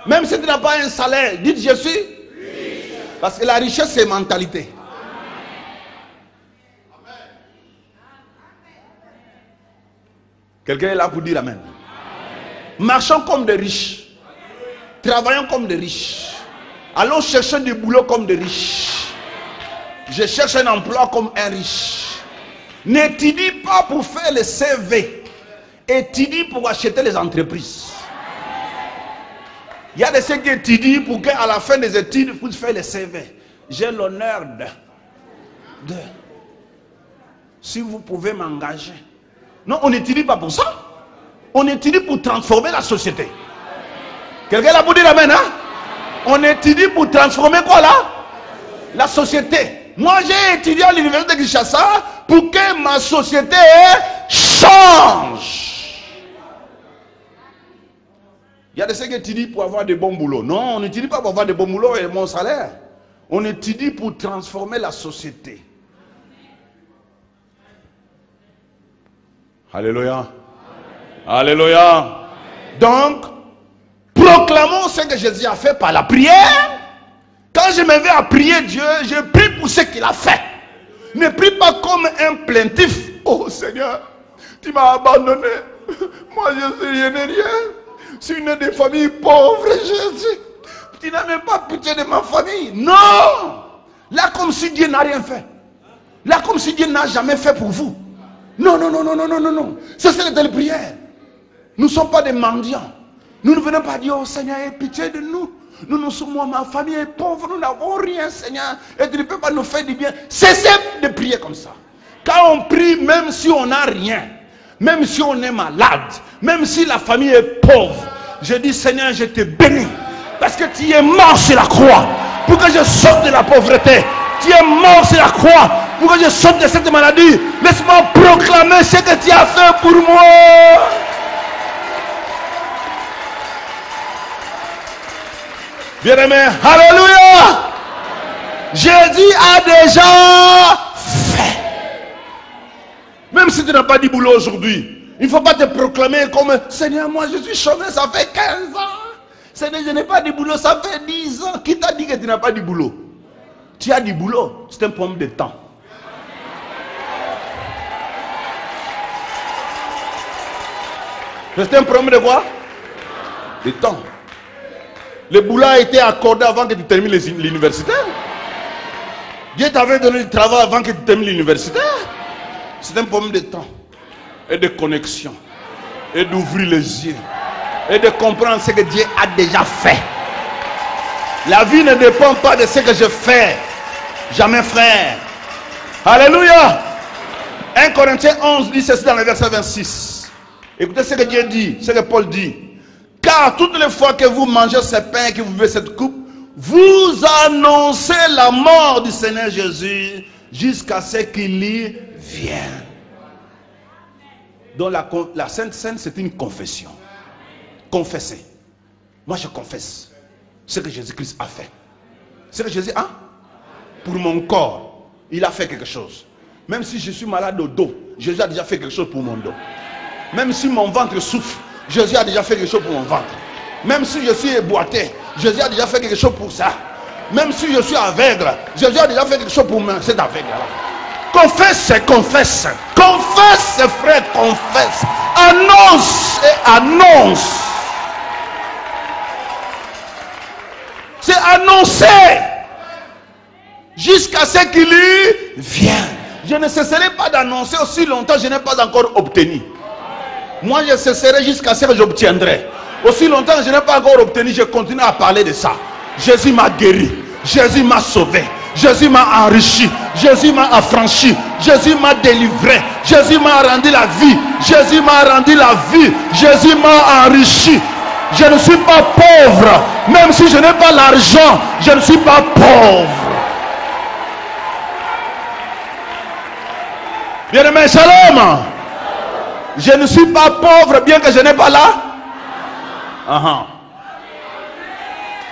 Même si tu n'as pas un salaire, dites je suis riche. Parce que la richesse, c'est mentalité. Quelqu'un est là pour dire amen. Marchons comme des riches. Travaillons comme des riches. Allons chercher du boulot comme des riches. Je cherche un emploi comme un riche. N'étudie pas pour faire le CV. Étudie pour acheter les entreprises. Il y a des ceux qui étudient pour qu'à la fin des études, vous faire le CV. J'ai l'honneur de... Si vous pouvez m'engager. Non, on n'étudie pas pour ça. On étudie pour transformer la société. Quelqu'un l'a pour dire amen, hein? On étudie pour transformer quoi là? La société. Moi j'ai étudié à l'université de Kinshasa pour que ma société change. Il y a des gens qui étudient pour avoir de bons boulots. Non, on n'étudie pas pour avoir de bons boulots et mon salaire. On étudie pour transformer la société. Alléluia. Alléluia. Donc, proclamons ce que Jésus a fait par la prière. Quand je me vais à prier Dieu, je prie pour ce qu'il a fait. Ne prie pas comme un plaintif. Oh Seigneur, tu m'as abandonné. Moi je suis rien. Je suis une des familles pauvres, Jésus. Tu n'as même pas pitié de ma famille. Non. Là comme si Dieu n'a rien fait. Là comme si Dieu n'a jamais fait pour vous. Non, non, non, non, non, non, non, non. Ça c'est la prière. Nous ne sommes pas des mendiants. Nous ne venons pas dire, oh Seigneur, aie pitié de nous. Nous sommes, moi, ma famille est pauvre, nous n'avons rien, Seigneur. Et tu ne peux pas nous faire du bien. Cessez de prier comme ça. Quand on prie, même si on n'a rien, même si on est malade, même si la famille est pauvre, je dis, Seigneur, je te bénis. Parce que tu es mort sur la croix pour que je sorte de la pauvreté. Tu es mort sur la croix pour que je sorte de cette maladie. Laisse-moi proclamer ce que tu as fait pour moi. Bien-aimé, alléluia. Jésus a déjà fait. Même si tu n'as pas de boulot aujourd'hui, il ne faut pas te proclamer comme Seigneur, moi je suis chômeur, ça fait 15 ans. Seigneur, je n'ai pas de boulot, ça fait 10 ans. Qui t'a dit que tu n'as pas de boulot? Tu as du boulot, c'est un problème de temps. C'est un problème de quoi? De temps. Le boulot a été accordé avant que tu termines l'université. Dieu t'avait donné du travail avant que tu termines l'université. C'est un problème de temps et de connexion et d'ouvrir les yeux et de comprendre ce que Dieu a déjà fait. La vie ne dépend pas de ce que je fais. Jamais, frère. Alléluia. 1 Corinthiens 11 dit ceci dans le verset 26. Écoutez ce que Dieu dit, ce que Paul dit. Car toutes les fois que vous mangez ce pain et que vous buvez cette coupe, vous annoncez la mort du Seigneur Jésus jusqu'à ce qu'il y vienne. Donc la Sainte Seine, c'est une confession. Confesser. Moi je confesse ce que Jésus-Christ a fait. Ce que Jésus a pour mon corps. il a fait quelque chose. Même si je suis malade au dos, Jésus a déjà fait quelque chose pour mon dos. Même si mon ventre souffre, Jésus a déjà fait quelque chose pour mon ventre. Même si je suis éboîté, Jésus a déjà fait quelque chose pour ça. Même si je suis aveugle, Jésus a déjà fait quelque chose pour cet aveugle-là. Confesse, confesse. Confesse, frère, confesse. Annonce et annonce. C'est annoncer jusqu'à ce qu'il y vienne. Je ne cesserai pas d'annoncer aussi longtemps que je n'ai pas encore obtenu. Moi, je cesserai jusqu'à ce que j'obtiendrai. Aussi longtemps que je n'ai pas encore obtenu, je continue à parler de ça. Jésus m'a guéri. Jésus m'a sauvé. Jésus m'a enrichi. Jésus m'a affranchi. Jésus m'a délivré. Jésus m'a rendu la vie. Jésus m'a rendu la vie. Jésus m'a enrichi. Je ne suis pas pauvre. Même si je n'ai pas l'argent, je ne suis pas pauvre. Bien-aimé, shalom. Je ne suis pas pauvre bien que je n'ai pas là.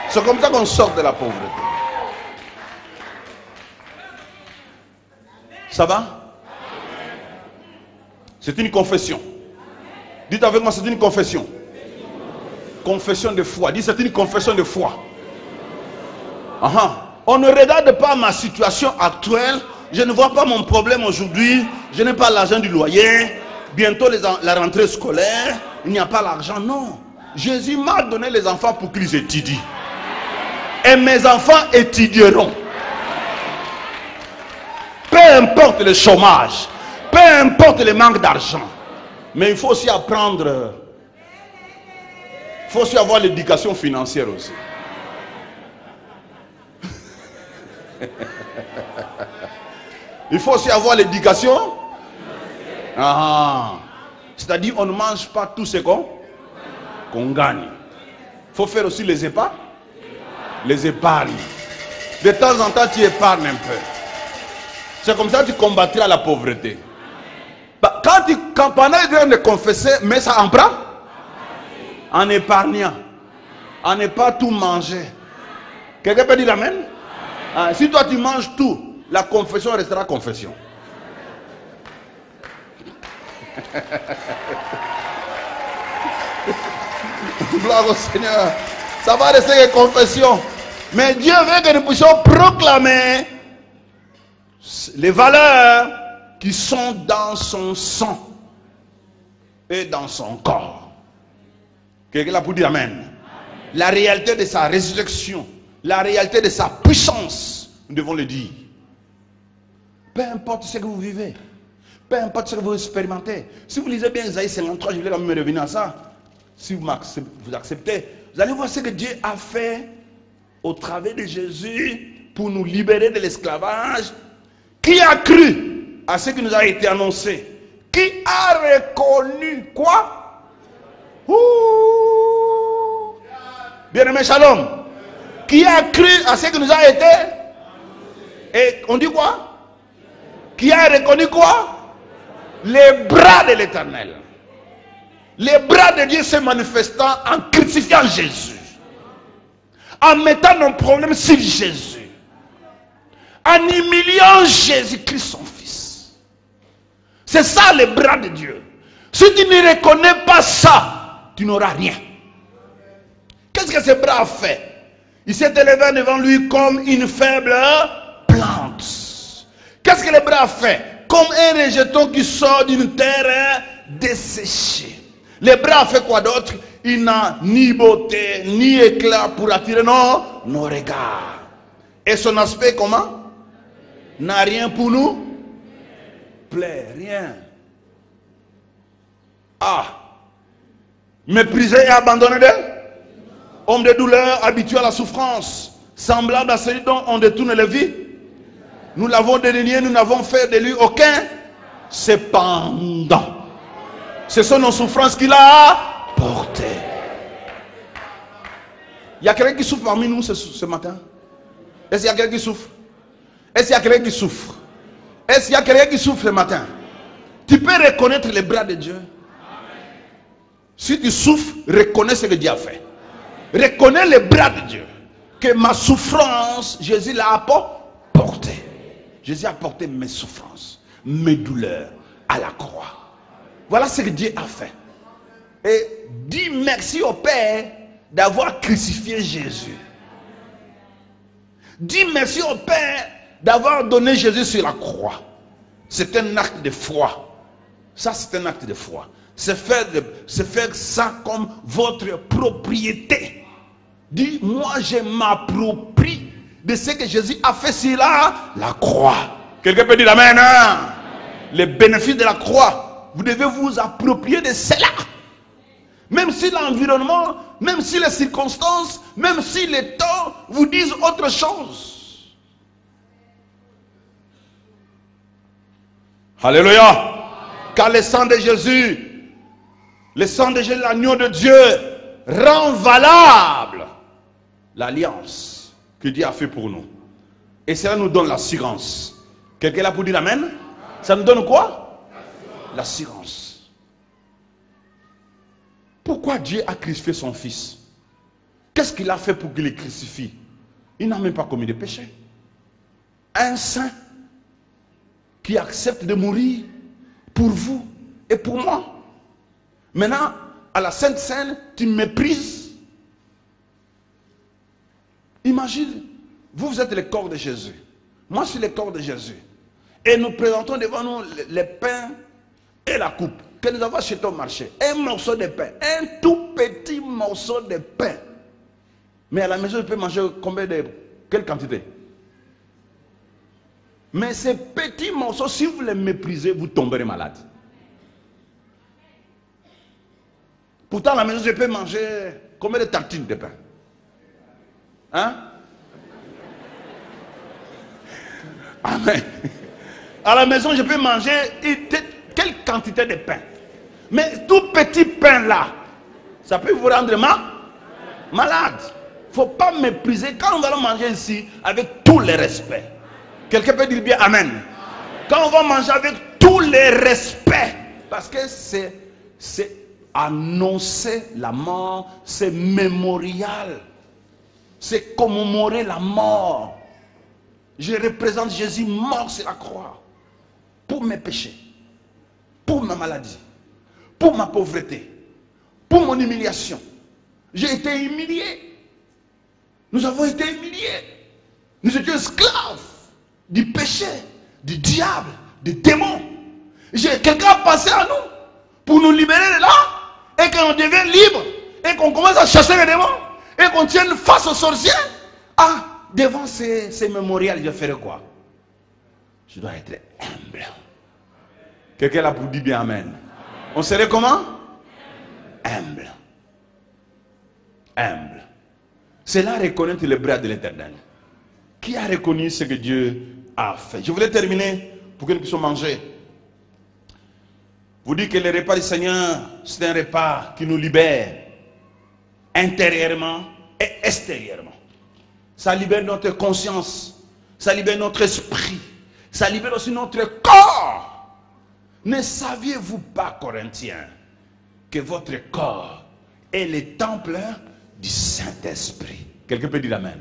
C'est comme ça qu'on sort de la pauvreté. Ça va? C'est une confession. Dites avec moi, c'est une confession. Confession de foi. Dites, c'est une confession de foi. On ne regarde pas ma situation actuelle. Je ne vois pas mon problème aujourd'hui. Je n'ai pas l'argent du loyer. Bientôt la rentrée scolaire. Il n'y a pas l'argent. Non. Jésus m'a donné les enfants pour qu'ils étudient. Et mes enfants étudieront. Peu importe le chômage. Peu importe le manque d'argent. Mais il faut aussi apprendre. Il faut aussi avoir l'éducation financière aussi. Il faut aussi avoir l'éducation. C'est-à-dire on ne mange pas tout ce qu'on gagne. Il faut faire aussi les épargnes. Les épargnes. De temps en temps, tu épargnes un peu. C'est comme ça que tu combattras la pauvreté. Quand pendant le temps de confesser, mais ça en prend. En épargnant. En ne pas tout manger. Quelqu'un peut dire amen? Si toi tu manges tout, la confession restera confession. Gloire au Seigneur. Ça va rester une confession. Mais Dieu veut que nous puissions proclamer les valeurs qui sont dans son sang et dans son corps. Quelqu'un l'a pour dire amen. Amen. La réalité de sa résurrection, la réalité de sa puissance, nous devons le dire. Peu importe ce que vous vivez, peu importe ce que vous expérimentez. Si vous lisez bien Isaïe 53, je vais quand même revenir à ça. Si vous acceptez, vous allez voir ce que Dieu a fait au travers de Jésus pour nous libérer de l'esclavage. Qui a cru à ce qui nous a été annoncé? Qui a reconnu quoi? Bien-aimé, shalom. Qui a cru à ce qui nous a été? Et on dit quoi? Qui a reconnu quoi? Les bras de l'Éternel. Les bras de Dieu se manifestant en crucifiant Jésus. En mettant nos problèmes sur Jésus. En humiliant Jésus-Christ son Fils. C'est ça les bras de Dieu. Si tu ne reconnais pas ça, tu n'auras rien. Qu'est-ce que ce bras a fait? Il s'est élevé devant lui comme une faible plante. Qu'est-ce que le bras a fait? Comme un rejeton qui sort d'une terre desséchée. Le bras a fait quoi d'autre? Il n'a ni beauté, ni éclat pour attirer nos regards. Et son aspect comment? N'a rien pour nous plaire, rien. Méprisé et abandonné d'eux. Homme de douleur, habitué à la souffrance, semblable à celui dont on détourne la vie. Nous l'avons dénié, nous n'avons fait de lui aucun. Cependant, ce sont nos souffrances qu'il a portées. Il y a quelqu'un qui souffre parmi nous ce matin? Est-ce qu'il y a quelqu'un qui souffre? Est-ce qu'il y a quelqu'un qui souffre? Est-ce qu'il y a quelqu'un qui souffre ce matin? Tu peux reconnaître les bras de Dieu. Si tu souffres, reconnais ce que Dieu a fait. Reconnais les bras de Dieu. Que ma souffrance, Jésus l'a portée. Jésus a porté mes souffrances, mes douleurs à la croix. Voilà ce que Dieu a fait. Et dis merci au Père d'avoir crucifié Jésus. Dis merci au Père d'avoir donné Jésus sur la croix. C'est un acte de foi. Ça, c'est un acte de foi. C'est faire ça comme votre propriété. Dis, moi, je m'approprie de ce que Jésus a fait sur la croix. Quelqu'un peut dire amen, hein? Les bénéfices de la croix, vous devez vous approprier de cela. Même si l'environnement, même si les circonstances, même si les temps vous disent autre chose. Alléluia. Car le sang de Jésus, l'agneau de Dieu, rend valable l'alliance que Dieu a fait pour nous. Et cela nous donne l'assurance. Quelqu'un est là pour dire amen? Ça nous donne quoi? L'assurance. Pourquoi Dieu a crucifié son fils? Qu'est-ce qu'il a fait pour qu'il le crucifie? Il n'a même pas commis de péché. Un saint qui accepte de mourir pour vous et pour moi. Maintenant, à la Sainte Seine, tu méprises. Imagine, vous êtes le corps de Jésus. Moi, je suis le corps de Jésus. Et nous présentons devant nous les pains et la coupe que nous avons acheté au marché. Un morceau de pain, un tout petit morceau de pain. Mais à la maison, je peux manger quelle quantité? Mais ces petits morceaux, si vous les méprisez, vous tomberez malade. Pourtant, à la maison, je peux manger combien de tartines de pain? Hein? Amen. À la maison, je peux manger quelle quantité de pain? Mais tout petit pain là, ça peut vous rendre malade. Il ne faut pas mépriser. Quand nous allons manger ici, avec tout le respect. Quelqu'un peut dire bien amen. Quand on va manger avec tout le respect, parce que c'est annoncer la mort, c'est mémorial, c'est commémorer la mort. Je représente Jésus mort sur la croix pour mes péchés, pour ma maladie, pour ma pauvreté, pour mon humiliation. J'ai été humilié. Nous avons été humiliés. Nous étions esclaves du péché, du diable, des démons. Quelqu'un a passé à nous pour nous libérer de là, et qu'on devienne libre, et qu'on commence à chasser les démons, et qu'on tienne face aux sorciers. Ah, devant ces mémorials, je ferai quoi? Je dois être humble. Quelqu'un là pour dire bien amen. On serait comment? Humble. Humble. C'est là reconnaître les bras de l'Éternel. Qui a reconnu ce que Dieu a fait? Je voulais terminer pour que nous puissions manger. Vous dites que le repas du Seigneur, c'est un repas qui nous libère intérieurement et extérieurement. Ça libère notre conscience, ça libère notre esprit, ça libère aussi notre corps. Ne saviez-vous pas, Corinthiens, que votre corps est le temple du Saint-Esprit? Quelqu'un peut dire amen.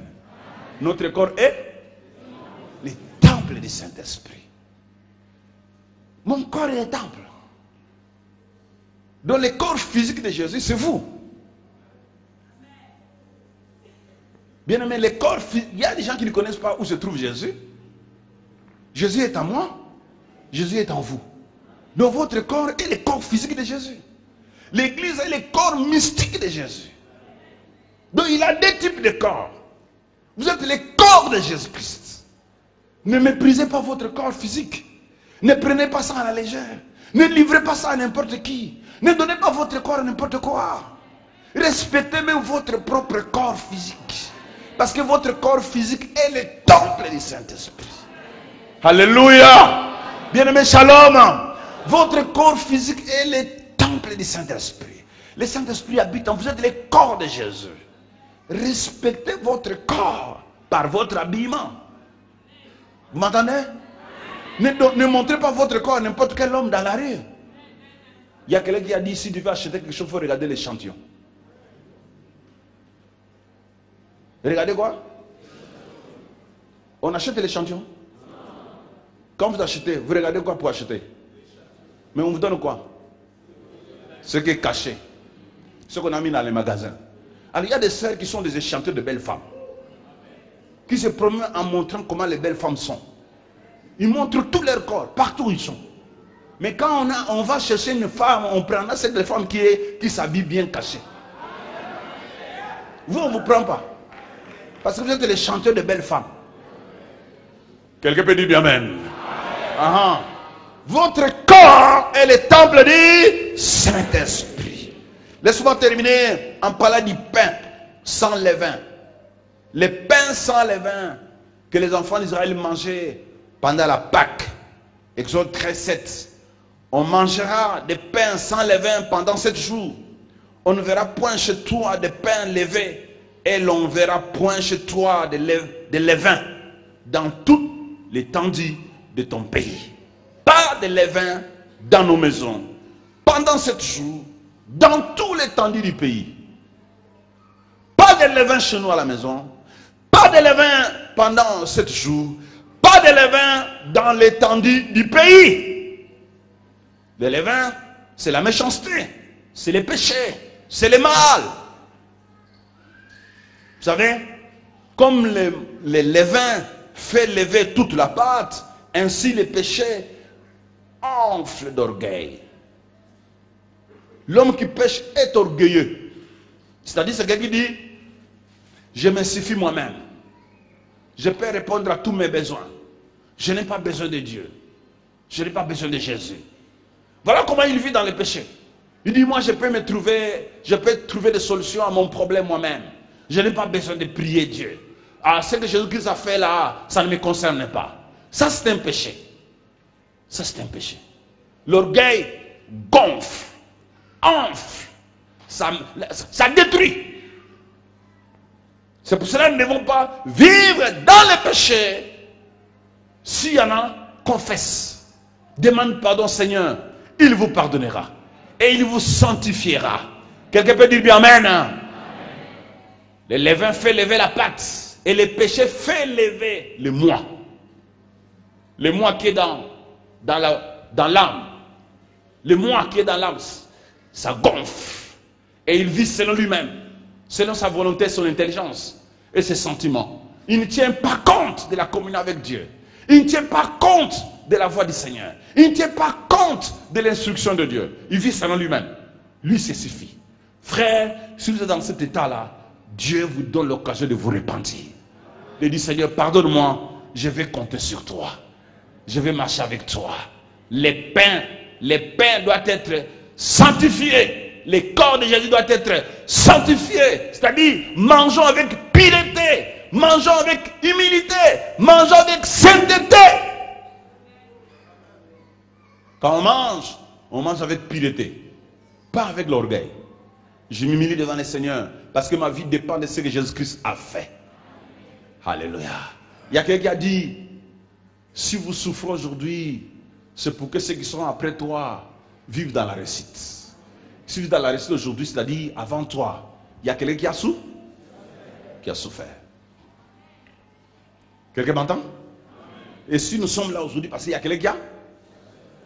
Notre corps est le temple du Saint-Esprit. Mon corps est le temple. Donc le corps physique de Jésus, c'est vous. Bien aimé, le corps physique, il y a des gens qui ne connaissent pas où se trouve Jésus. Jésus est en moi, Jésus est en vous. Donc votre corps est le corps physique de Jésus. L'église est le corps mystique de Jésus. Donc il a deux types de corps. Vous êtes le corps de Jésus-Christ. Ne méprisez pas votre corps physique. Ne prenez pas ça à la légère. Ne livrez pas ça à n'importe qui. Ne donnez pas votre corps à n'importe quoi. Respectez même votre propre corps physique. Parce que votre corps physique est le temple du Saint-Esprit. Alléluia. Bien-aimé, shalom. Votre corps physique est le temple du Saint-Esprit. Le Saint-Esprit habite en vous. Vous êtes le corps de Jésus. Respectez votre corps par votre habillement. Vous m'entendez? Ne montrez pas votre corps à n'importe quel homme dans la rue. Il y a quelqu'un qui a dit, si tu veux acheter quelque chose, il faut regarder l'échantillon. Regardez quoi? On achète l'échantillon? Quand vous achetez, vous regardez quoi pour acheter? Mais on vous donne quoi? Ce qui est caché. Ce qu'on a mis dans les magasins. Alors il y a des sœurs qui sont des échanteurs de belles femmes. Qui se promènent en montrant comment les belles femmes sont. Ils montrent tout leur corps, partout où ils sont. Mais quand on va chercher une femme, on prendra cette femme qui s'habille bien cachée. Vous, on ne vous prend pas. Parce que vous êtes les chanteurs de belles femmes. Quelqu'un peut dire bien amen. Votre corps est le temple du Saint-Esprit. Laisse-moi terminer en parlant du pain sans levain. Les pains sans levain que les enfants d'Israël mangeaient pendant la Pâque. Exode 13:7. On mangera des pains sans levain pendant 7 jours. On ne verra point chez toi de pain levé. Et l'on ne verra point chez toi de levain dans toute l'étendue de ton pays. Pas de levain dans nos maisons. Pendant 7 jours, dans tout l'étendue du pays. Pas de levain chez nous à la maison. Pas de levain pendant 7 jours. Pas de levain dans l'étendue du pays. Le levain, c'est la méchanceté. C'est les péchés. C'est le mal. Vous savez, comme le levain fait lever toute la pâte, ainsi les péchés enflent d'orgueil. L'homme qui pêche est orgueilleux. C'est-à-dire, c'est quelqu'un qui dit, je me suffis moi-même. Je peux répondre à tous mes besoins. Je n'ai pas besoin de Dieu. Je n'ai pas besoin de Jésus. Voilà comment il vit dans le péché. Il dit, moi je peux trouver des solutions à mon problème moi-même. Je n'ai pas besoin de prier Dieu. Ah, ce que Jésus-Christ a fait là, ça ne me concerne pas. Ça c'est un péché. Ça c'est un péché. L'orgueil gonfle, enfle, ça détruit. C'est pour cela que nous ne devons pas vivre dans le péché. S'il y en a, confesse. Demande pardon Seigneur. Il vous pardonnera. Et il vous sanctifiera. Quelqu'un peut dire bien amen. Hein? Le levain fait lever la pâte. Et le péché fait lever le moi. Le moi qui est dans l'âme. Le moi qui est dans l'âme. Ça gonfle. Et il vit selon lui-même. Selon sa volonté, son intelligence et ses sentiments. Il ne tient pas compte de la communion avec Dieu. Il ne tient pas compte de la voix du Seigneur. Il ne tient pas compte de l'instruction de Dieu. Il vit selon lui-même. Lui, c'est suffit. Frère, si vous êtes dans cet état-là, Dieu vous donne l'occasion de vous repentir. De dire, Seigneur, pardonne-moi, je vais compter sur toi. Je vais marcher avec toi. Les pains doivent être sanctifiés. Le corps de Jésus doit être sanctifié. C'est-à-dire, mangeons avec pureté. Mangeons avec humilité. Mangeons avec sainteté. Quand on mange avec pureté. Pas avec l'orgueil. Je m'humilie devant le Seigneur. Parce que ma vie dépend de ce que Jésus-Christ a fait. Alléluia. Il y a quelqu'un qui a dit, si vous souffrez aujourd'hui, c'est pour que ceux qui sont après toi vivent dans la réussite. Si vous êtes dans la réussite aujourd'hui, c'est-à-dire avant toi, il y a quelqu'un qui a souffert. Qui a souffert. Quelqu'un m'entend? Et si nous sommes là aujourd'hui, parce qu'il y a quelqu'un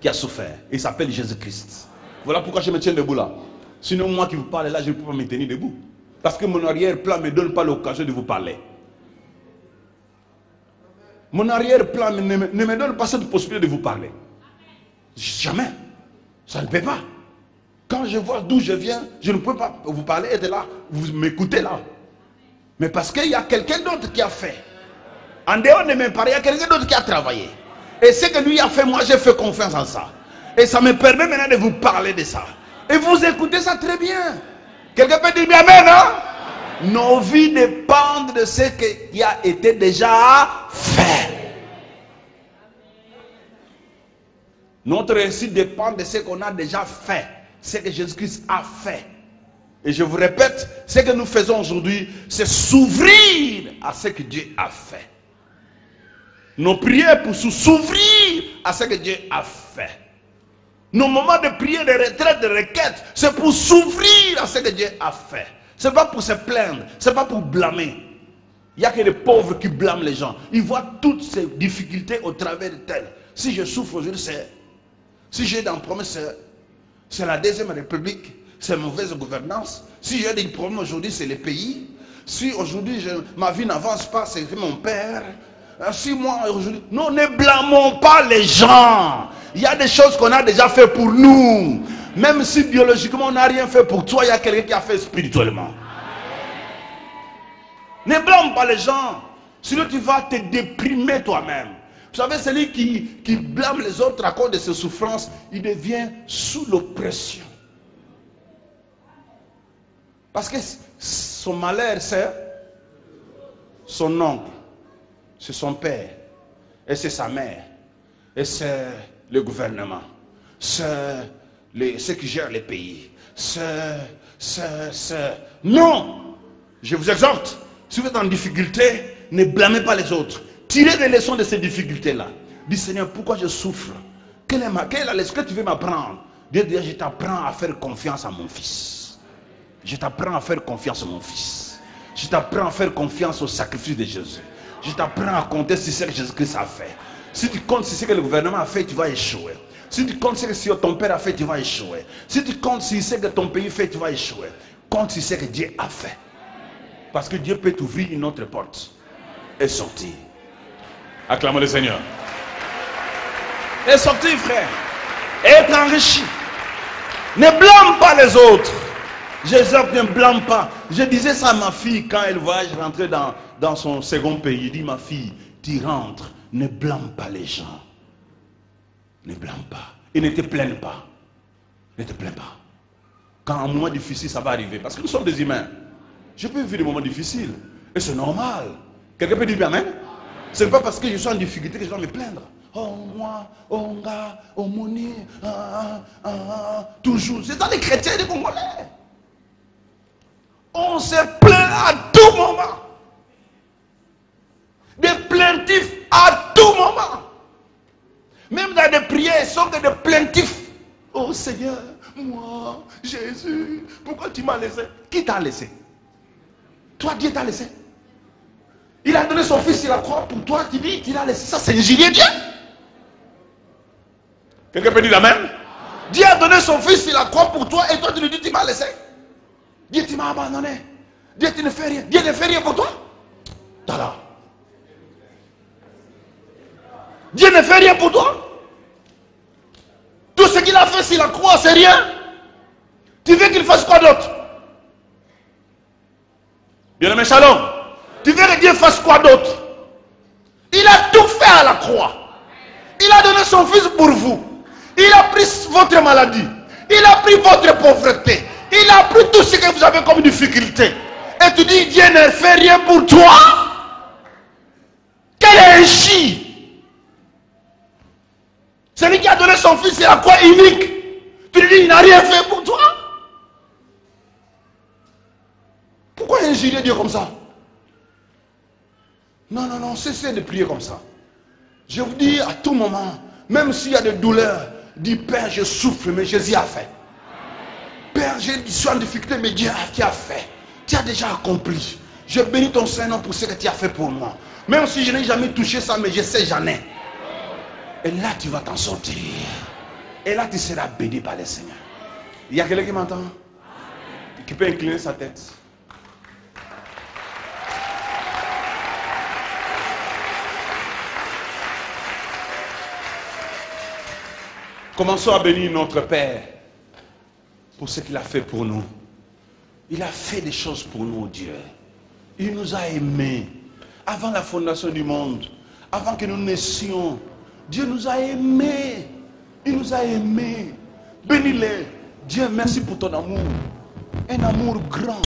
qui a souffert. Il s'appelle Jésus-Christ. Voilà pourquoi je me tiens debout là. Sinon, moi qui vous parle là, je ne peux pas me tenir debout. Parce que mon arrière-plan ne me donne pas l'occasion de vous parler. Mon arrière-plan ne me donne pas cette possibilité de vous parler. Jamais. Ça ne peut pas. Quand je vois d'où je viens, je ne peux pas vous parler, être là, vous m'écoutez là. Mais parce qu'il y a quelqu'un d'autre qui a fait. En dehors de mes parents, il y a quelqu'un d'autre qui a travaillé. Et ce que lui a fait, moi j'ai fait confiance en ça. Et ça me permet maintenant de vous parler de ça. Et vous écoutez ça très bien. Quelqu'un peut dire bien amen, hein? Nos vies dépendent de ce qui a été déjà fait. Notre réussite dépend de ce qu'on a déjà fait. Ce que Jésus-Christ a fait. Et je vous répète, ce que nous faisons aujourd'hui, c'est s'ouvrir à ce que Dieu a fait. Nos prières pour s'ouvrir à ce que Dieu a fait. Nos moments de prière, de retraite, de requête, c'est pour s'ouvrir à ce que Dieu a fait. Ce n'est pas pour se plaindre, ce n'est pas pour blâmer. Il n'y a que les pauvres qui blâment les gens. Ils voient toutes ces difficultés au travers de telles. Si je souffre aujourd'hui, si j'ai des problèmes, c'est la deuxième république, c'est mauvaise gouvernance. Si j'ai des problèmes aujourd'hui, c'est le pays. Si aujourd'hui ma vie n'avance pas, c'est mon père. Si moi aujourd'hui... Non, ne blâmons pas les gens. Il y a des choses qu'on a déjà fait pour nous. Même si biologiquement on n'a rien fait pour toi, il y a quelqu'un qui a fait spirituellement. Ne blâme pas les gens. Sinon tu vas te déprimer toi-même. Vous savez, celui qui blâme les autres à cause de ses souffrances, il devient sous l'oppression. Parce que son malheur, c'est son oncle, c'est son père, et c'est sa mère, et c'est le gouvernement, c'est ceux qui gèrent les pays. Non! Je vous exhorte, si vous êtes en difficulté, ne blâmez pas les autres. Tirez des leçons de ces difficultés-là. Dis Seigneur, pourquoi je souffre? Quelle est la leçon que tu veux m'apprendre? Dieu dit, je t'apprends à faire confiance à mon fils. Je t'apprends à faire confiance à mon fils. Je t'apprends à faire confiance au sacrifice de Jésus. Je t'apprends à compter sur ce que Jésus-Christ a fait. Si tu comptes sur ce que le gouvernement a fait, tu vas échouer. Si tu comptes sur ce que ton père a fait, tu vas échouer. Si tu comptes sur ce que ton pays fait, tu vas échouer. Compte sur ce que Dieu a fait. Parce que Dieu peut t'ouvrir une autre porte et sortir. Acclamons le Seigneur. Et sortir, frère. Et être enrichi. Ne blâme pas les autres. Jésus ne blâme pas. Je disais ça à ma fille quand elle voyage rentrer dans son second pays. Il dit, ma fille, tu rentres, ne blâme pas les gens. Ne blâme pas. Et ne te plains pas. Ne te plains pas. Quand un moment difficile, ça va arriver. Parce que nous sommes des humains. Je peux vivre des moments difficiles. Et c'est normal. Quelqu'un peut dire amen? Ce n'est pas parce que je suis en difficulté que je dois me plaindre. Oh moi, oh gars, oh moni, toujours. C'est ça les chrétiens et les Congolais. On se plaint à tout moment. Des plaintifs à tout moment. Même dans des prières, ils sont que des plaintifs. Oh Seigneur, moi, Jésus, pourquoi tu m'as laissé? Qui t'a laissé? Toi, Dieu t'a laissé. Il a donné son fils sur la croix pour toi, tu dis qu'il a laissé. Ça, c'est injurier Dieu. Quelqu'un peut dire amen? Dieu a donné son fils sur la croix pour toi et toi, tu lui dis, tu m'as laissé. Dieu, tu m'as abandonné. Dieu, tu ne fais rien. Dieu ne fait rien pour toi. Tada. Dieu ne fait rien pour toi. Tout ce qu'il a fait sur la croix, c'est rien. Tu veux qu'il fasse quoi d'autre? Bien-aimé, shalom. Tu veux que Dieu fasse quoi d'autre? Il a tout fait à la croix. Il a donné son fils pour vous. Il a pris votre maladie. Il a pris votre pauvreté. Il a pris tout ce que vous avez comme difficulté. Et tu dis, Dieu ne fait rien pour toi? Quel injure! Celui qui a donné son fils, c'est la croix unique. Tu lui dis, il n'a rien fait pour toi? Pourquoi injurer Dieu comme ça? Non, non, non, cessez de prier comme ça. Je vous dis à tout moment, même s'il y a des douleurs, dis, Père, je souffre, mais Jésus a fait. Père, je suis en difficulté, mais Dieu tu as fait. Tu as déjà accompli. Je bénis ton Saint-Nom pour ce que tu as fait pour moi. Même si je n'ai jamais touché ça, mais je sais, j'en ai. Et là, tu vas t'en sortir. Et là, tu seras béni par le Seigneur. Il y a quelqu'un qui m'entend? Qui peut incliner sa tête? Commençons à bénir notre Père pour ce qu'il a fait pour nous. Il a fait des choses pour nous, Dieu. Il nous a aimés. Avant la fondation du monde, avant que nous naissions, Dieu nous a aimés. Il nous a aimés. Bénis-les. Dieu, merci pour ton amour. Un amour grand.